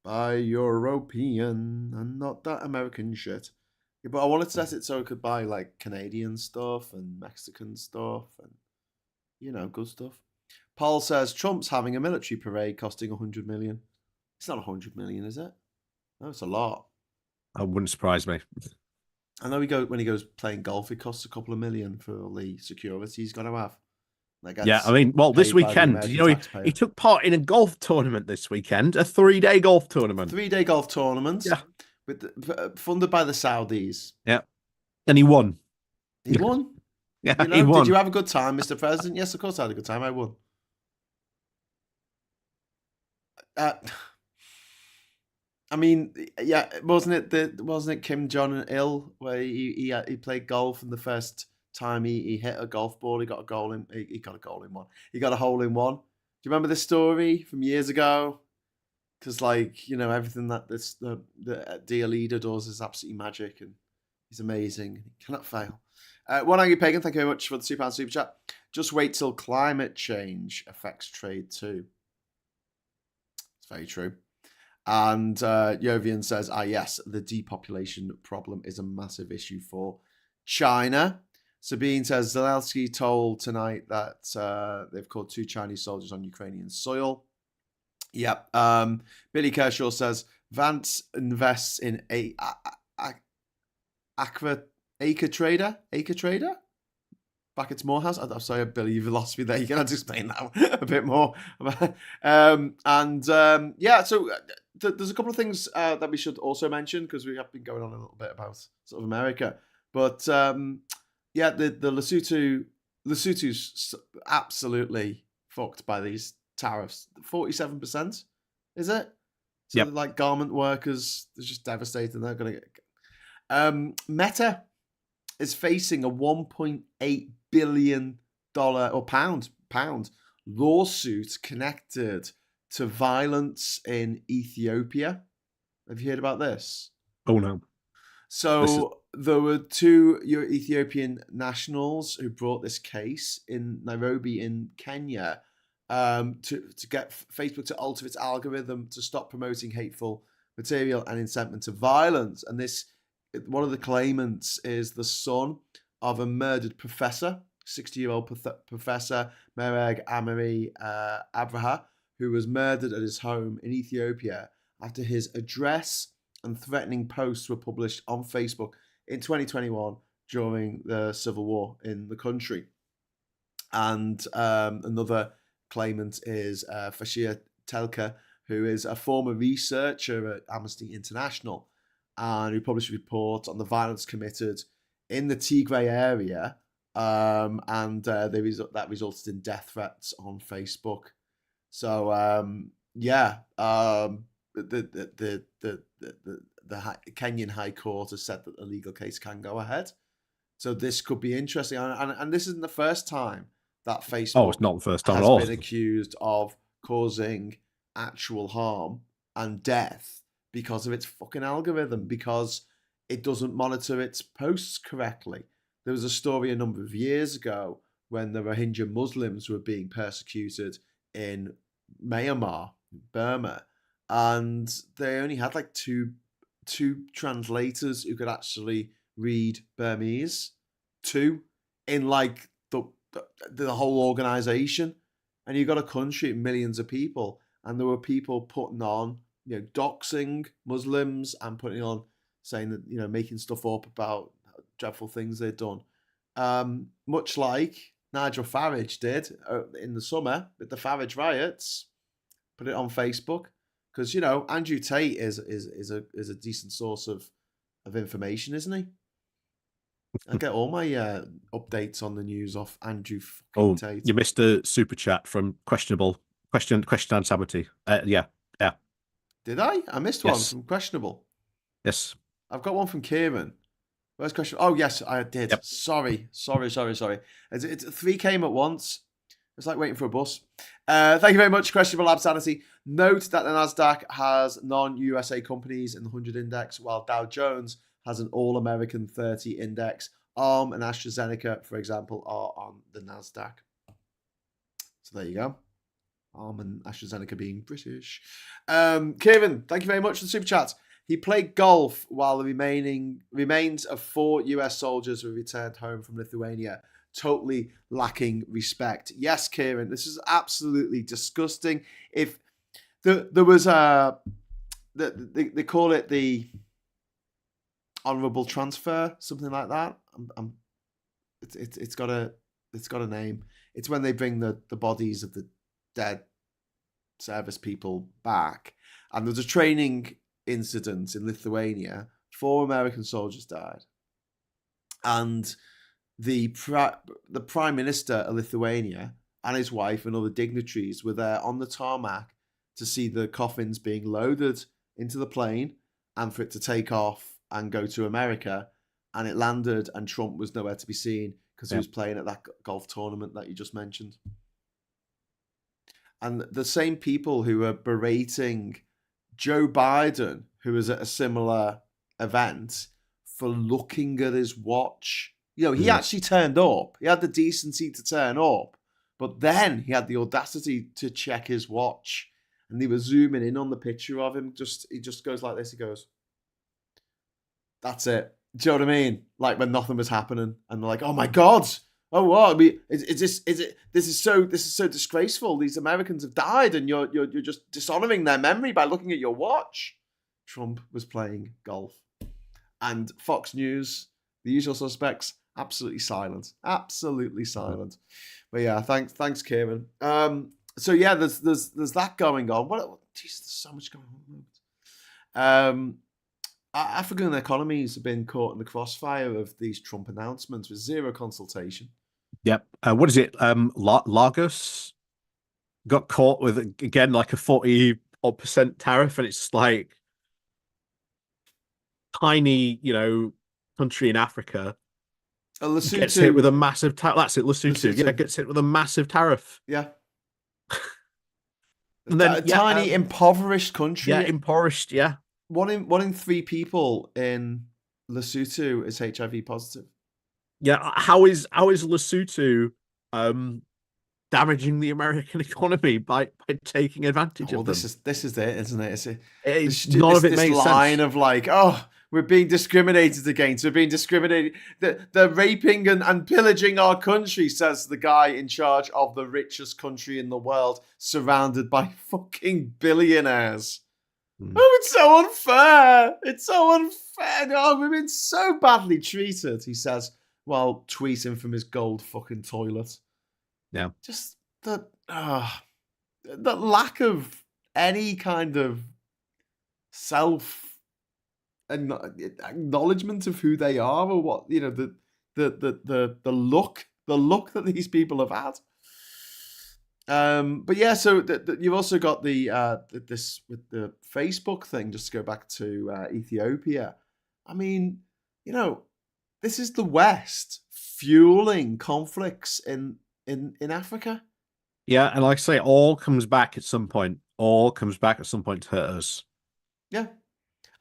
Buy European, and not that American shit. Yeah, but I wanted to set it so I could buy like Canadian stuff and Mexican stuff and, good stuff. Paul says Trump's having a military parade costing 100 million. It's not 100 million, is it? No, it's a lot. That wouldn't surprise me. I know when he goes playing golf, it costs a couple of million for all the security he's got to have. Yeah, I mean, well, this weekend, he took part in a golf tournament this weekend, a 3-day golf tournament. 3-day golf tournament, funded by the Saudis. Yeah, and he won. He won? Yeah, he won. Did you have a good time, Mr. President? Yes, of course I had a good time. I won. I mean, yeah, wasn't it Kim Jong-il where he played golf, and the first time he hit a golf ball, he got a goal in. He got a goal in one. He got a hole in one. Do you remember this story from years ago? Because everything that the dear leader does is absolutely magic, and he's amazing. He cannot fail. One Angry Pagan, thank you very much for the £2 super chat. Just wait till climate change affects trade too. It's very true. And Jovian says, yes, the depopulation problem is a massive issue for China. Sabine says, Zelensky told tonight that they've caught 2 Chinese soldiers on Ukrainian soil. Yep. Billy Kershaw says, Vance invests in Acre Trader? Back at Morehouse. I'm sorry, Billy, you've lost me there. You're going to explain that a bit more. So there's a couple of things that we should also mention, because we have been going on a little bit about sort of America. But the Lesotho's absolutely fucked by these tariffs. 47%, is it? So like garment workers, they're just devastated. They're going to get... Meta is facing a $1.8 billion or pound lawsuit connected to violence in Ethiopia. Have you heard about this? Oh no. So there were two Ethiopian nationals who brought this case in Nairobi in Kenya to get Facebook to alter its algorithm to stop promoting hateful material and incitement to violence. And one of the claimants is the son of a murdered professor, 60-year-old Professor Mereg Amiri Abraha, who was murdered at his home in Ethiopia after his address and threatening posts were published on Facebook in 2021 during the civil war in the country. And another claimant is Fashia Telka, who is a former researcher at Amnesty International and who published a report on the violence committed in the Tigray area, and that resulted in death threats on Facebook. So the Kenyan High Court has said that the legal case can go ahead. So this could be interesting, and this isn't the first time that Facebook it's not the first time has at all. been accused of causing actual harm and death because of its fucking algorithm, because it doesn't monitor its posts correctly. There was a story a number of years ago when the Rohingya Muslims were being persecuted in Myanmar, Burma, and they only had like two translators who could actually read Burmese, two in like the whole organization. And you got a country, millions of people, and there were people putting on, doxing Muslims and putting on, saying that, making stuff up about dreadful things they'd done. Much like Nigel Farage did in the summer with the Farage riots, put it on Facebook. Because Andrew Tate is a decent source of information, isn't he? I get all my updates on the news off Andrew Tate. You missed a super chat from questionable question and sabotee. Yeah. Did I? I missed one from questionable. Yes. I've got one from Kieran. Where's question? Oh yes, I did. Yep. Sorry. It's 3 came at once. It's like waiting for a bus. Thank you very much, Questionable Absanity. Note that the NASDAQ has non-USA companies in the 100 index, while Dow Jones has an all-American 30 index. ARM and AstraZeneca, for example, are on the NASDAQ. So there you go. ARM and AstraZeneca being British. Kieran, thank you very much for the super chat. He played golf while the remains of 4 US soldiers were returned home from Lithuania. Totally lacking respect. Yes, Kieran, this is absolutely disgusting. If there was they call it the honourable transfer, something like that. It's got a name. It's when they bring the bodies of the dead service people back. And there's a training incident in Lithuania. 4 American soldiers died, and the Prime Minister of Lithuania and his wife and other dignitaries were there on the tarmac to see the coffins being loaded into the plane and for it to take off and go to America. And it landed, and Trump was nowhere to be seen because he was playing at that golf tournament that you just mentioned. And the same people who were berating Joe Biden, who was at a similar event, for looking at his watch. He actually turned up. He had the decency to turn up, but then he had the audacity to check his watch. And they were zooming in on the picture of him. He just goes like this. He goes, "That's it." Do you know what I mean? Like when nothing was happening, and they're like, "Oh my God! Oh what? This is so disgraceful. These Americans have died, and you're just dishonoring their memory by looking at your watch." Trump was playing golf, and Fox News, the usual suspects, absolutely silent. But yeah, thanks, Kieran. So yeah, there's that going on. There's so much going on. African economies have been caught in the crossfire of these Trump announcements with zero consultation. Yep. What is it? Lagos got caught with again like a 40% tariff, and it's like tiny, country in Africa gets hit Lesotho, with a massive tariff. That's it, Lesotho. Yeah, Lesotho, gets hit with a massive tariff. yeah, And then a tiny impoverished yeah, country. impoverished. Yeah, One in three people in Lesotho is HIV positive. yeah. How is Lesotho damaging the American economy by taking advantage Well, of them? this is it, isn't it? None of it This makes line sense. of like, oh, we're being discriminated against. We're being discriminated. They're raping and pillaging our country, says the guy in charge of the richest country in the world, surrounded by fucking billionaires. Mm. Oh, it's so unfair. It's so unfair. Oh, we've been so badly treated, he says, while tweeting from his gold fucking toilet. Yeah. Just the lack of any kind of self acknowledgement of who they are, or what, the look that these people have had. But yeah, so you've also got this with the Facebook thing. Just to go back to Ethiopia, I mean, this is the West fueling conflicts in Africa. Yeah, and like I say, all comes back at some point. All comes back at some point to hurt us. Yeah.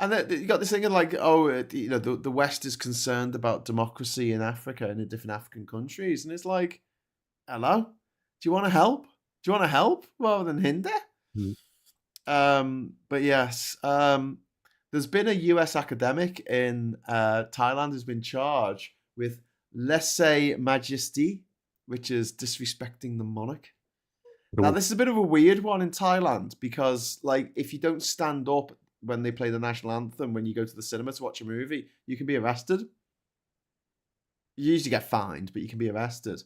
And you got this thing of like, oh, the West is concerned about democracy in Africa and in different African countries. And it's like, hello? Do you want to help? Do you want to help rather than hinder? But yes, there's been a US academic in Thailand who's been charged with lèse majesté, which is disrespecting the monarch. Now, this is a bit of a weird one in Thailand because, like, if you don't stand up when they play the national anthem when you go to the cinema to watch a movie, you can be arrested. You usually get fined, but you can be arrested.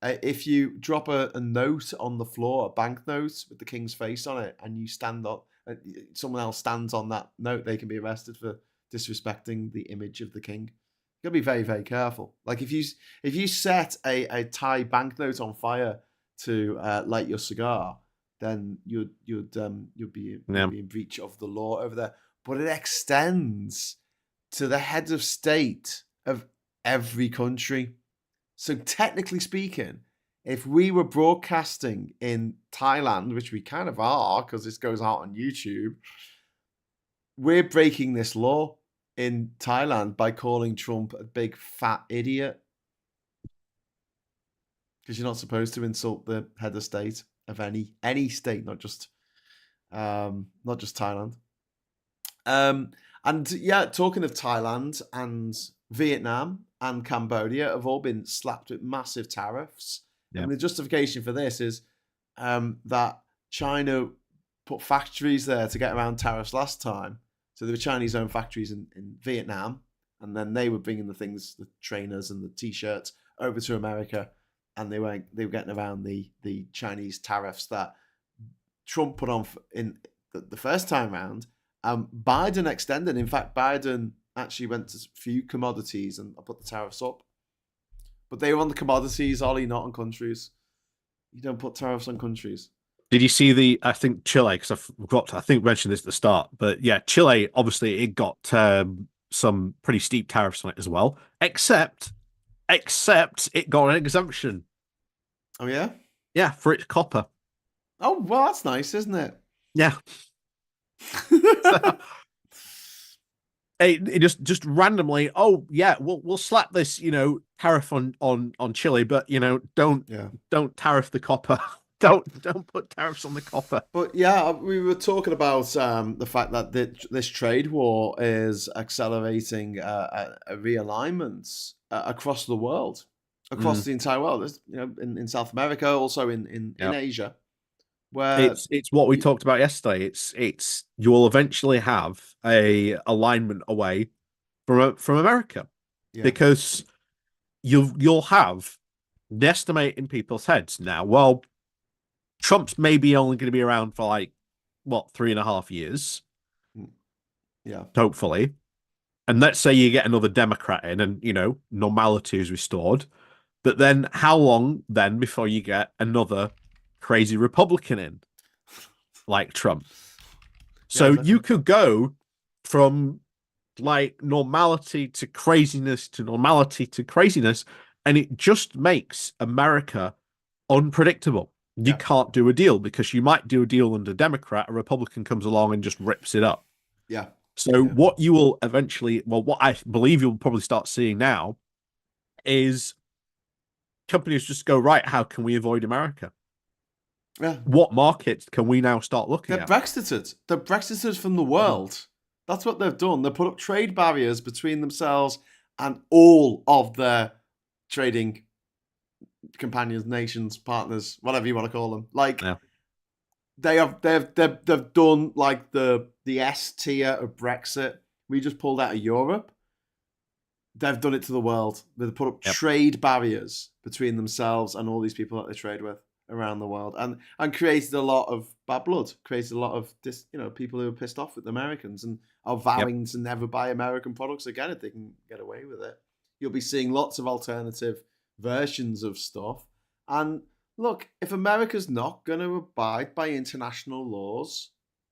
If you drop a note on the floor, a banknote with the king's face on it, and you stand up, someone else stands on that note, they can be arrested for disrespecting the image of the king. You gotta be very, very careful. Like if you set a Thai banknote on fire to light your cigar, then you'd be in breach of the law over there. But it extends to the heads of state of every country. So technically speaking, if we were broadcasting in Thailand, which we kind of are because this goes out on YouTube, we're breaking this law in Thailand by calling Trump a big fat idiot. Because you're not supposed to insult the head of state of any state, not just Thailand. And yeah, talking of Thailand and Vietnam and Cambodia have all been slapped with massive tariffs. Yeah. And the justification for this is that China put factories there to get around tariffs last time. So there were Chinese-owned factories in Vietnam, and then they were bringing the things, the trainers and the t-shirts, over to America, and they were getting around the Chinese tariffs that Trump put on in the first time round. Biden extended. In fact, Biden actually went to a few commodities and put the tariffs up. But they were on the commodities, Ollie, not on countries. You don't put tariffs on countries. Did you see I think Chile, because I forgot to, I think mentioned this at the start, but yeah, Chile, obviously it got some pretty steep tariffs on it as well, except it got an exemption. Oh, yeah? Yeah, for its copper. Oh, well, that's nice, isn't it? Yeah. So, it just randomly, oh yeah, we'll slap this, tariff on Chile, but don't tariff the copper. Don't put tariffs on the copper. But yeah, we were talking about the fact that this trade war is accelerating a realignment across the world, across the entire world. There's, in South America, also in Asia, where it's what we talked about yesterday. It's you will eventually have a alignment away from America, because you'll have the estimate in people's heads now. Well, Trump's maybe only going to be around for 3.5 years. Yeah. Hopefully. And let's say you get another Democrat in and, normality is restored. But then how long then before you get another crazy Republican in like Trump? So you could go from like normality to craziness to normality to craziness, and it just makes America unpredictable. You Yeah. can't do a deal because you might do a deal under Democrat, a Republican comes along and just rips it up. Yeah. So Yeah. what you will eventually, well, what I believe you'll probably start seeing now is companies just go, right, how can we avoid America? Yeah. What markets can we now start looking They're at? Brexiters. They're Brexiters from the world. That's what they've done. They put up trade barriers between themselves and all of their trading companions, nations, partners, whatever you want to call them. Like Yeah. they've done like the S tier of Brexit. We just pulled out of Europe. They've done it to the world. They've put up trade barriers between themselves and all these people that they trade with around the world, and created a lot of bad blood. Created a lot of people who are pissed off with the Americans and are vowing to never buy American products again if they can get away with it. You'll be seeing lots of alternative versions of stuff. And look, if America's not going to abide by international laws,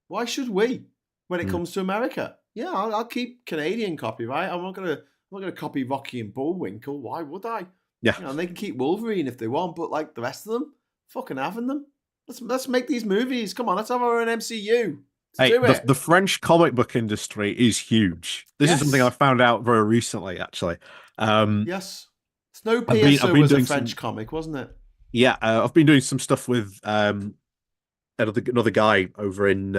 why should we? When it comes to America, yeah, I'll keep Canadian copyright. I'm not gonna copy Rocky and Bullwinkle. Why would I? Yeah. And they can keep Wolverine if they want, but like the rest of them, fucking having them. Let's make these movies. Come on, let's have our own MCU. Hey, the French comic book industry is huge. This is something I found out very recently, actually. Yes. Snowpiercer was a French comic, wasn't it? Yeah, I've been doing some stuff with another guy over in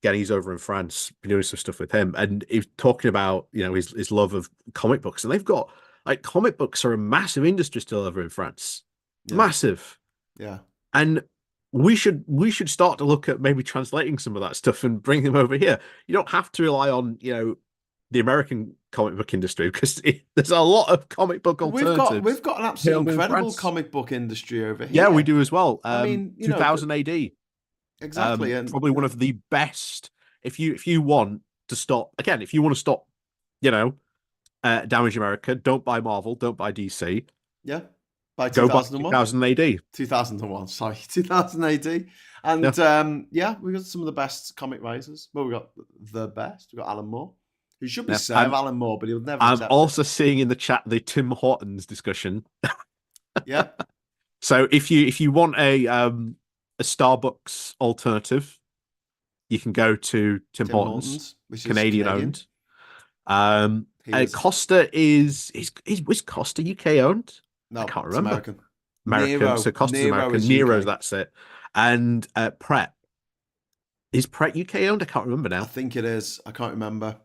again, he's over in France. Been doing some stuff with him, and he's talking about his love of comic books, and they've got like comic books are a massive industry still over in France, massive. Yeah, and we should start to look at maybe translating some of that stuff and bring them over here. You don't have to rely on the American comic book industry because there's a lot of comic book alternatives. We've got an absolutely incredible comic book industry over here. Yeah, we do as well. I mean, 2000 AD. Exactly. And probably one of the best if you want to stop damage America, don't buy Marvel, don't buy DC. Yeah. By 2001. 2000 AD. 2001, sorry. 2000 AD. And we got some of the best comic writers. Well, we got the best. We got Alan Moore. Who should be Sir Alan Moore, but he'll never I'm also seeing in the chat the Tim Hortons discussion. Yeah. So if you want a Starbucks alternative, you can go to Tim Hortons, which is Canadian owned. Costa is Costa UK owned? No, I can't remember. American. Nero. So Costa's American. Nero's that's it. And Pret. Is Pret UK owned? I can't remember now. I think it is. I can't remember.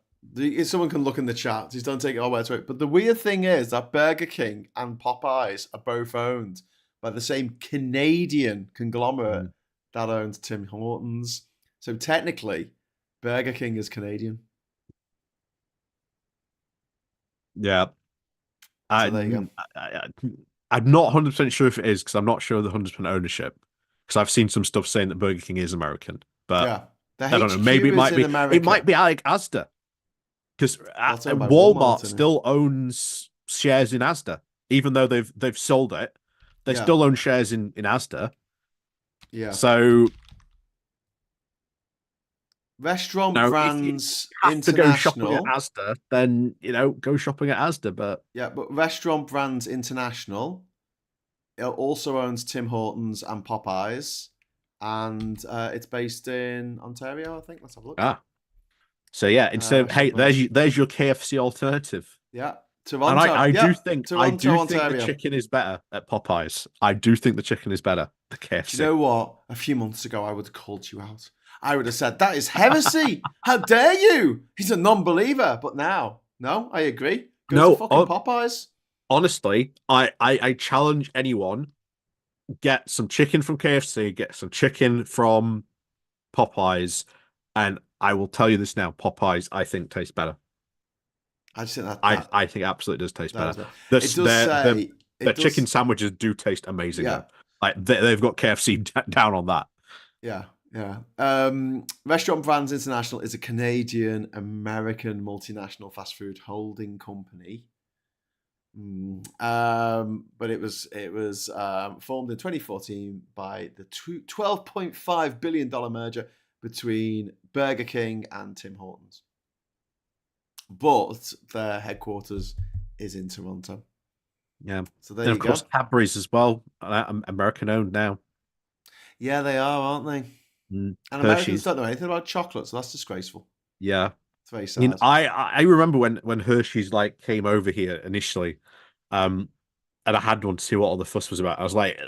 Someone can look in the chat. Just don't take it all word to it. But the weird thing is that Burger King and Popeyes are both owned by the same Canadian conglomerate that owns Tim Hortons. So technically, Burger King is Canadian. Yeah. So there you go. I'm not 100% sure if it is because I'm not sure of the 100% ownership because I've seen some stuff saying that Burger King is American. But I don't know. Maybe it might be. It might be like Asda. Because Walmart still owns shares in Asda, even though they've sold it. They still own shares in Asda. Yeah. So restaurant brands if you have international. To go shopping at Asda, then go shopping at Asda. But Restaurant Brands International, it also owns Tim Hortons and Popeyes, and it's based in Ontario, I think. Let's have a look. So instead of there's your KFC alternative. Yeah, Toronto. And I do think the chicken is better at Popeyes. I do think the chicken is better than KFC. Do you know what? A few months ago, I would have called you out. I would have said that is heresy. How dare you? He's a non-believer. But now, no, I agree. Go to fucking Popeyes. Honestly, I challenge anyone. Get some chicken from KFC. Get some chicken from Popeyes, and I will tell you this now: Popeyes, I think, tastes better. I just think that I think it absolutely does taste better. The chicken sandwiches do taste amazing. Yeah, like they've got KFC down on that. Yeah. Restaurant Brands International is a Canadian American multinational fast food holding company. But it was formed in 2014 by the $12.5 billion merger between Burger King and Tim Hortons. but their headquarters is in Toronto. Yeah. So there And you of course, go. Cadbury's as well, American owned now. Yeah, they are, aren't they? And Americans Hershey's. don't know anything about chocolate, so that's disgraceful. Yeah. It's very I mean, sad. I remember when Hershey's like came over here initially, and I had one to see what all the fuss was about. I was like,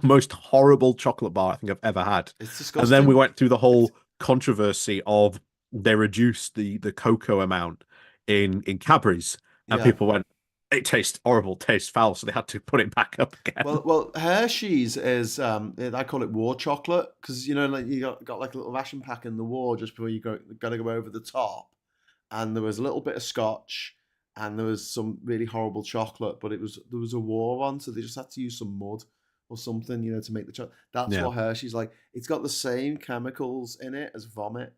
most horrible chocolate bar I think I've ever had. It's And then we disgusting. went through the whole controversy of they reduced the cocoa amount in Cadbury's, and Yeah. people went, it tastes horrible, tastes foul, so they had to put it back up again. Well, Hershey's is I call it war chocolate because like you got like a little ration pack in the war just before you gotta go over the top, and there was a little bit of scotch, and there was some really horrible chocolate, but there was a war on, so they just had to use some mud or something, to make the chocolate. That's Yeah. what Hershey's like. It's got the same chemicals in it as vomit.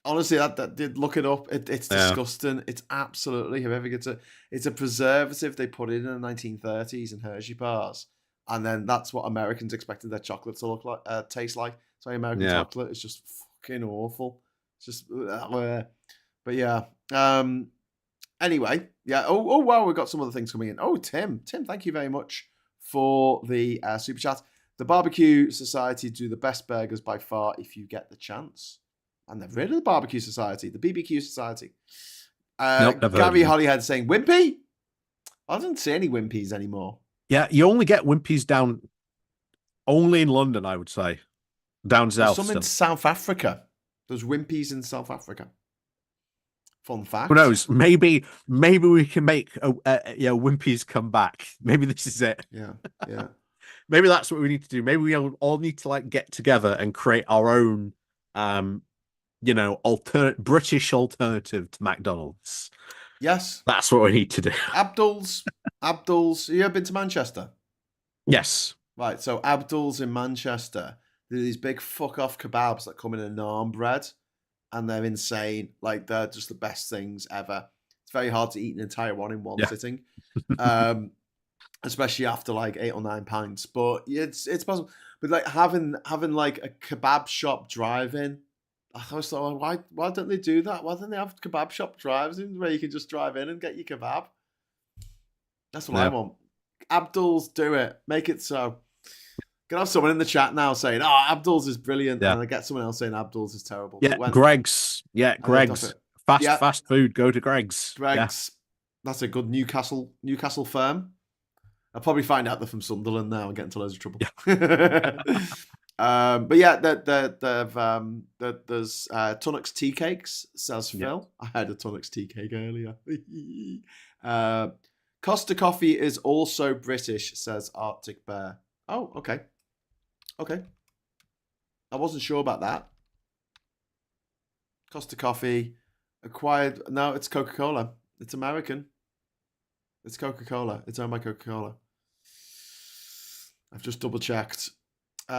Honestly, that did look it up. It's Yeah. disgusting. It's absolutely horrific. It's a preservative they put in the 1930s in Hershey bars, and then that's what Americans expected their chocolate to look like, taste like. So American Yeah. chocolate is just fucking awful. It's just, but yeah. Anyway, yeah. Oh wow, we've got some other things coming in. Oh, Tim, thank you very much for the super chat. The Barbecue Society do the best burgers by far if you get the chance. And they've rid of the Barbecue Society, the BBQ Society. Nope, never heard of Gary them. Hollyhead saying, Wimpy? I don't see any Wimpies anymore. Yeah, you only get Wimpy's down only in London, I would say. Down There's south. some in South Africa. There's Wimpies in South Africa. Fun fact. Who knows? Maybe we can make Wimpy's come back. Maybe this is it. Yeah. Maybe that's what we need to do. Maybe we all need to like get together and create our own British alternative to McDonald's. Yes. That's what we need to do. Abdul's. You ever been to Manchester? Yes. Right. So Abdul's in Manchester. There are these big fuck off kebabs that come in a naan bread, and they're insane. Like they're just the best things ever. It's very hard to eat an entire one in one sitting, especially after like 8 or 9 pints. But it's possible. But like having like a kebab shop drive-in. I always thought, why don't they do that? Why don't they have kebab shop drives-in where you can just drive in and get your kebab? That's what I want. Abdul's, do it. Make it so. Can I have someone in the chat now saying, "Oh, Abdul's is brilliant," and I get someone else saying Abdul's is terrible. Yeah, Greg's. Yeah, Greg's. Fast food. Go to Greg's. Greg's. Yeah. That's a good Newcastle firm. I'll probably find out they're from Sunderland now and get into loads of trouble. Yeah. But yeah, there's Tunnocks tea cakes, says Phil. I had a Tunnocks tea cake earlier. Costa Coffee is also British, says Arctic Bear. Oh, okay. I wasn't sure about that. Costa Coffee acquired. No, it's Coca-Cola. It's American. It's Coca-Cola. It's owned by Coca-Cola. I've just double checked. It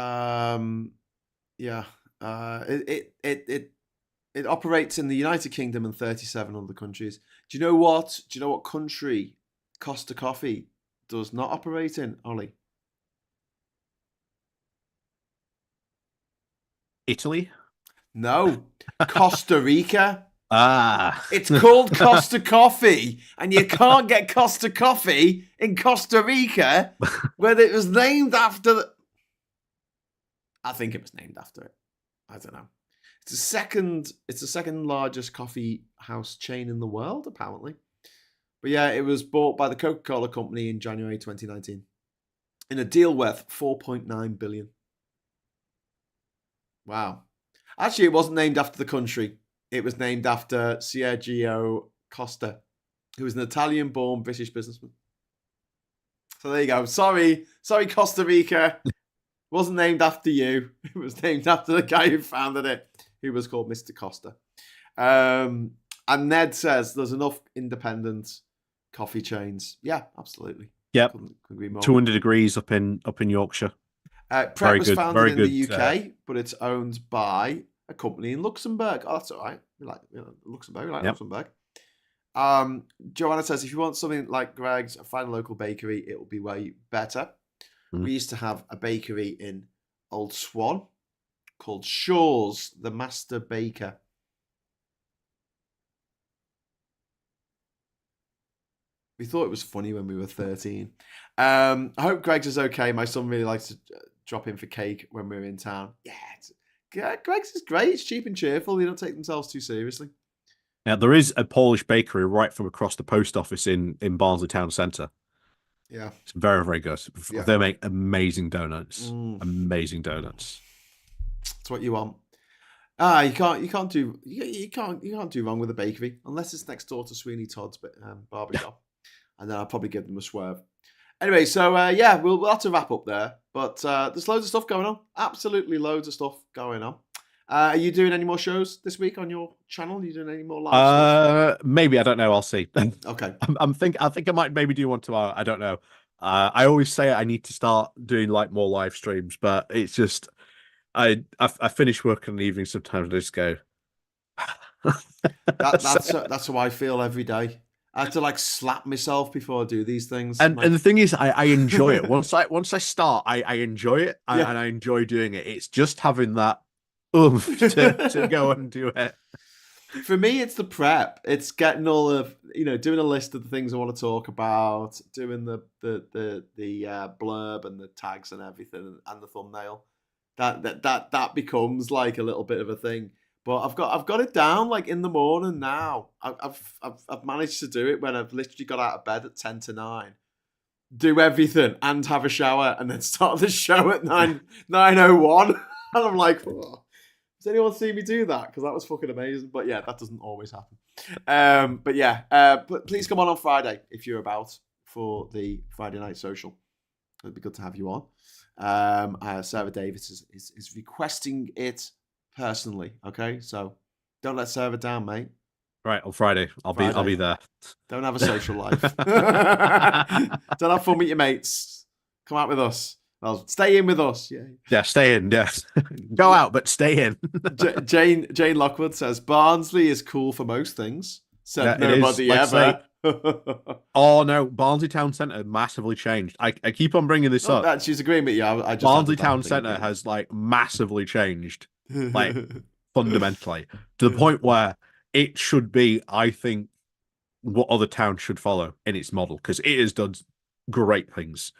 operates in the United Kingdom and 37 other countries. Do you know what country Costa Coffee does not operate in, Ollie? Italy? No, Costa Rica. It's It's called Costa Coffee, and you can't get Costa Coffee in Costa Rica, where it was named after. I think it was named after it. I don't know. It's the second largest coffee house chain in the world, apparently. But yeah, it was bought by the Coca-Cola company in January 2019 in a deal worth $4.9 billion. Wow. Actually, it wasn't named after the country. It was named after Sergio Costa, who was an Italian-born British businessman. So there you go. Sorry, Costa Rica. It wasn't named after you. It was named after the guy who founded it, who was called Mr. Costa. And Ned says there's enough independent coffee chains. Yeah, absolutely. Yep. Couldn't agree more. 200 degrees up in Yorkshire. Pret was founded in the UK, but it's owned by a company in Luxembourg. Oh, that's all right. We like Luxembourg. We like Luxembourg. Joanna says, if you want something like Greg's, find a local bakery. It will be way better. We used to have a bakery in Old Swan, called Shaw's The Master Baker. We thought it was funny when we were 13. I hope Greg's is okay. My son really likes to drop in for cake when we're in town. Yeah, Greg's is great. It's cheap and cheerful. They don't take themselves too seriously. Now, there is a Polish bakery right from across the post office in Barnsley town centre. Yeah. It's very, very good. Yeah. They make amazing donuts. Amazing donuts. That's what you want. You can't do wrong with a bakery unless it's next door to Sweeney Todd's barbershop, and then I'll probably give them a swerve. Anyway, so we'll have to wrap up there. But there's loads of stuff going on. Absolutely loads of stuff going on. Are you doing any more shows this week on your channel? Are you doing any more live stuff? Maybe, I don't know. I'll see. Okay. I think I might maybe do one tomorrow. I don't know. I always say I need to start doing like more live streams, but it's just I finish work in the evening sometimes and I just go. That's how I feel every day. I have to like slap myself before I do these things. And the thing is, I enjoy it. Once I start, I enjoy it, and I enjoy doing it. It's just having that oomph to go and do it. For me, it's the prep. It's getting all of doing a list of the things I want to talk about, doing the blurb and the tags and everything, and the thumbnail. That becomes like a little bit of a thing. But I've got it down like in the morning now. I've managed to do it when I've literally got out of bed at 10 to 9, do everything and have a shower, and then start the show at 9:01. And I'm like, oh, does anyone see me do that? Because that was fucking amazing. But yeah, that doesn't always happen. But please come on Friday if you're about for the Friday night social. It'd be good to have you on. Sarah Davis is requesting it personally. Okay, so don't let Sarah down, mate. Right, on Friday. I'll be there. Don't have a social life. Don't have fun with your mates. Come out with us. Well, stay in with us. Yeah, stay in. Yes, go out, but stay in. Jane Lockwood says Barnsley is cool for most things. Said nobody ever. Oh no, Barnsley Town Centre massively changed. I keep on bringing this up. She's agreeing with you. Barnsley Town Centre has like massively changed, like fundamentally, to the point where it should be, I think, what other towns should follow in its model, because it has done great things.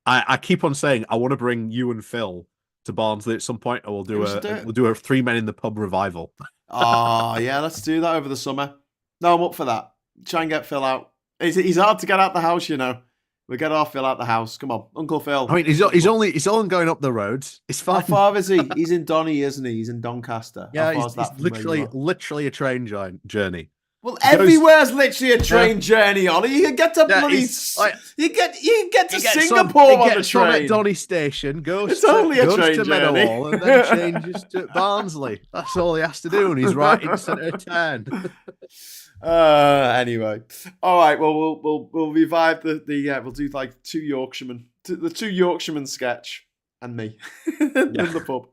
I keep on saying I want to bring you and Phil to Barnsley at some point, or we'll do a 3 Men in the Pub revival. Oh yeah, let's do that over the summer. No, I'm up for that. Try and get Phil out. He's hard to get out the house, We get our Phil out the house. Come on, Uncle Phil. I mean, he's only going up the roads. It's fine. How far is he? He's in Donny, isn't he? He's in Doncaster. Yeah, he's literally a train journey. Well, everywhere's literally a train journey, Ollie. You can get to bloody. You can get to Singapore on the train. At Donny Station, goes to Meadowhall, and then changes to Barnsley. That's all he has to do, and he's right in the centre of town. Anyway, all right. Well, we'll revive the we'll do like the two Yorkshiremen sketch and me in the pub.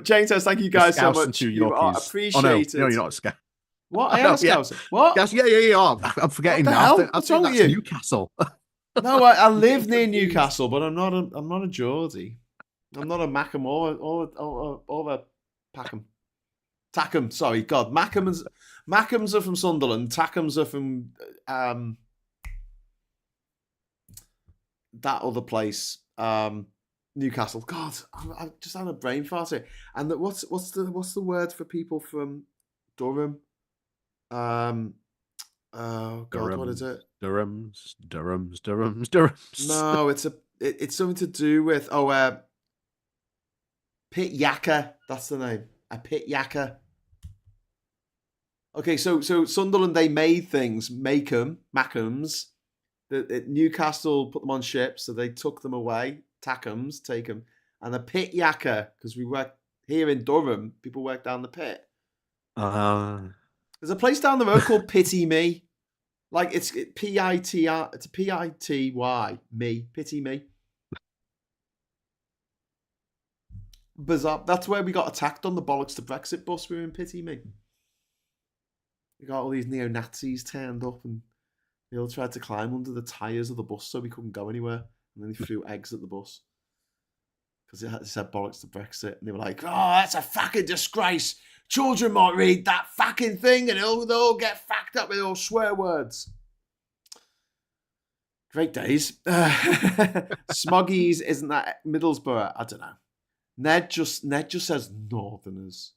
Jane says, "Thank you guys so much. You are appreciated." No, you're not a scout. What? I am a Scouser. What? Yeah. I'm forgetting now. What's wrong with you? Newcastle. No, I live near Newcastle, but I'm not a Geordie. I'm not a Mackham or a Packham. Tackham, sorry, God. Mackhams are from Sunderland. Tackhams are from that other place. Newcastle. God, I'm just having a brain fart here. And what's the word for people from Durham? Oh God, Durham, what is it? Durhams. No, it's something to do with pit yakka. That's the name. A pit yakka. Okay, so Sunderland, they made things, Mackhams. Newcastle put them on ships, so they took them away. Tackhams, take them, and a pit yakka, because we work here in Durham. People work down the pit. There's a place down the road called Pity Me. Like it's P-I-T-R, it's P-I-T-Y, me, Pity Me. Bizarre. That's where we got attacked on the bollocks to Brexit bus. We were in Pity Me. We got all these neo-Nazis turned up and they all tried to climb under the tyres of the bus so we couldn't go anywhere. And then they threw eggs at the bus. because it said bollocks to Brexit, and they were like, "Oh, that's a fucking disgrace. Children might read that fucking thing, and they'll all get fucked up with all swear words." Great days. Smoggies, isn't that Middlesbrough? I don't know. Ned just says Northerners.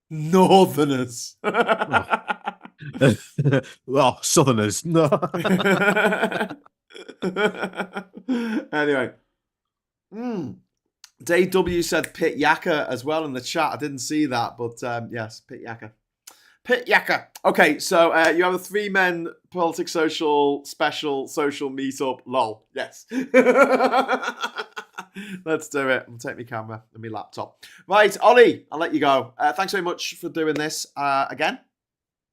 Northerners. Well, Southerners. No. Anyway. Dave W said Pit Yakka as well in the chat. I didn't see that, but yes, Pit Yakka. Pit Yakka. Okay, so you have a 3-men politics social special social meetup. Lol. Yes. Let's do it. I'll take my camera and my laptop. Right, Ollie, I'll let you go. Thanks very much for doing this again.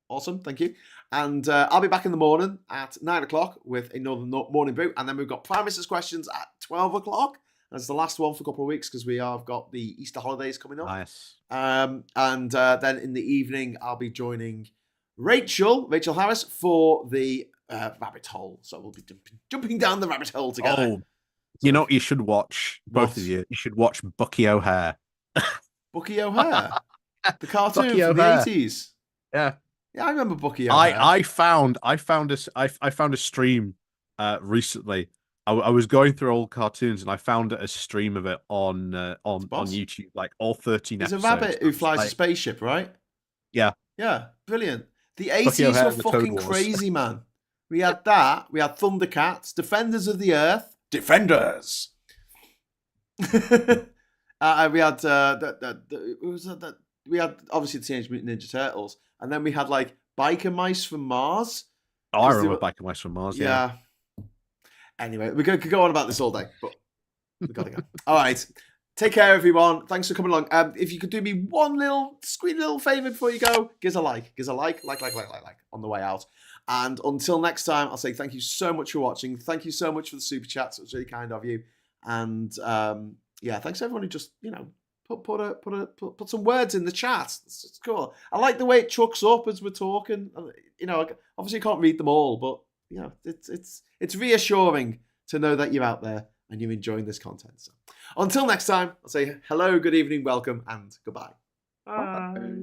Awesome, thank you. And I'll be back in the morning at 9 o'clock with another morning brew. And then we've got Prime Minister's questions at 12 o'clock. That's the last one for a couple of weeks because we have got the Easter holidays coming up. Nice. And then in the evening, I'll be joining Rachel Harris for the rabbit hole. So we'll be jumping down the rabbit hole together. Oh, you know what you should watch, both of you? You should watch Bucky O'Hare. Bucky O'Hare? The cartoon Bucky from O'Hare. the 80s? Yeah. Yeah, I remember Bucky O'Hare. I found a stream recently. I was going through old cartoons and I found a stream of it on YouTube, like all 13 There's episodes. a rabbit who flies a spaceship, right? Yeah. Yeah, brilliant. The 80s were fucking crazy, man. We had that. We had Thundercats, Defenders of the Earth. Defenders! We had we had obviously the Teenage Mutant Ninja Turtles, and then we had like Biker Mice from Mars. Oh, I remember Biker Mice from Mars. Yeah. Anyway, we could go on about this all day, but we gotta go. All right, take care, everyone. Thanks for coming along. If you could do me one little favor before you go, give us a like on the way out. And until next time, I'll say thank you so much for watching. Thank you so much for the super chats. It was really kind of you. And thanks everyone who just put some words in the chat. It's cool. I like the way it chucks up as we're talking. Obviously you can't read them all, but it's reassuring to know that you're out there and you're enjoying this content. So until next time, I'll say hello, good evening, welcome, and goodbye. Bye.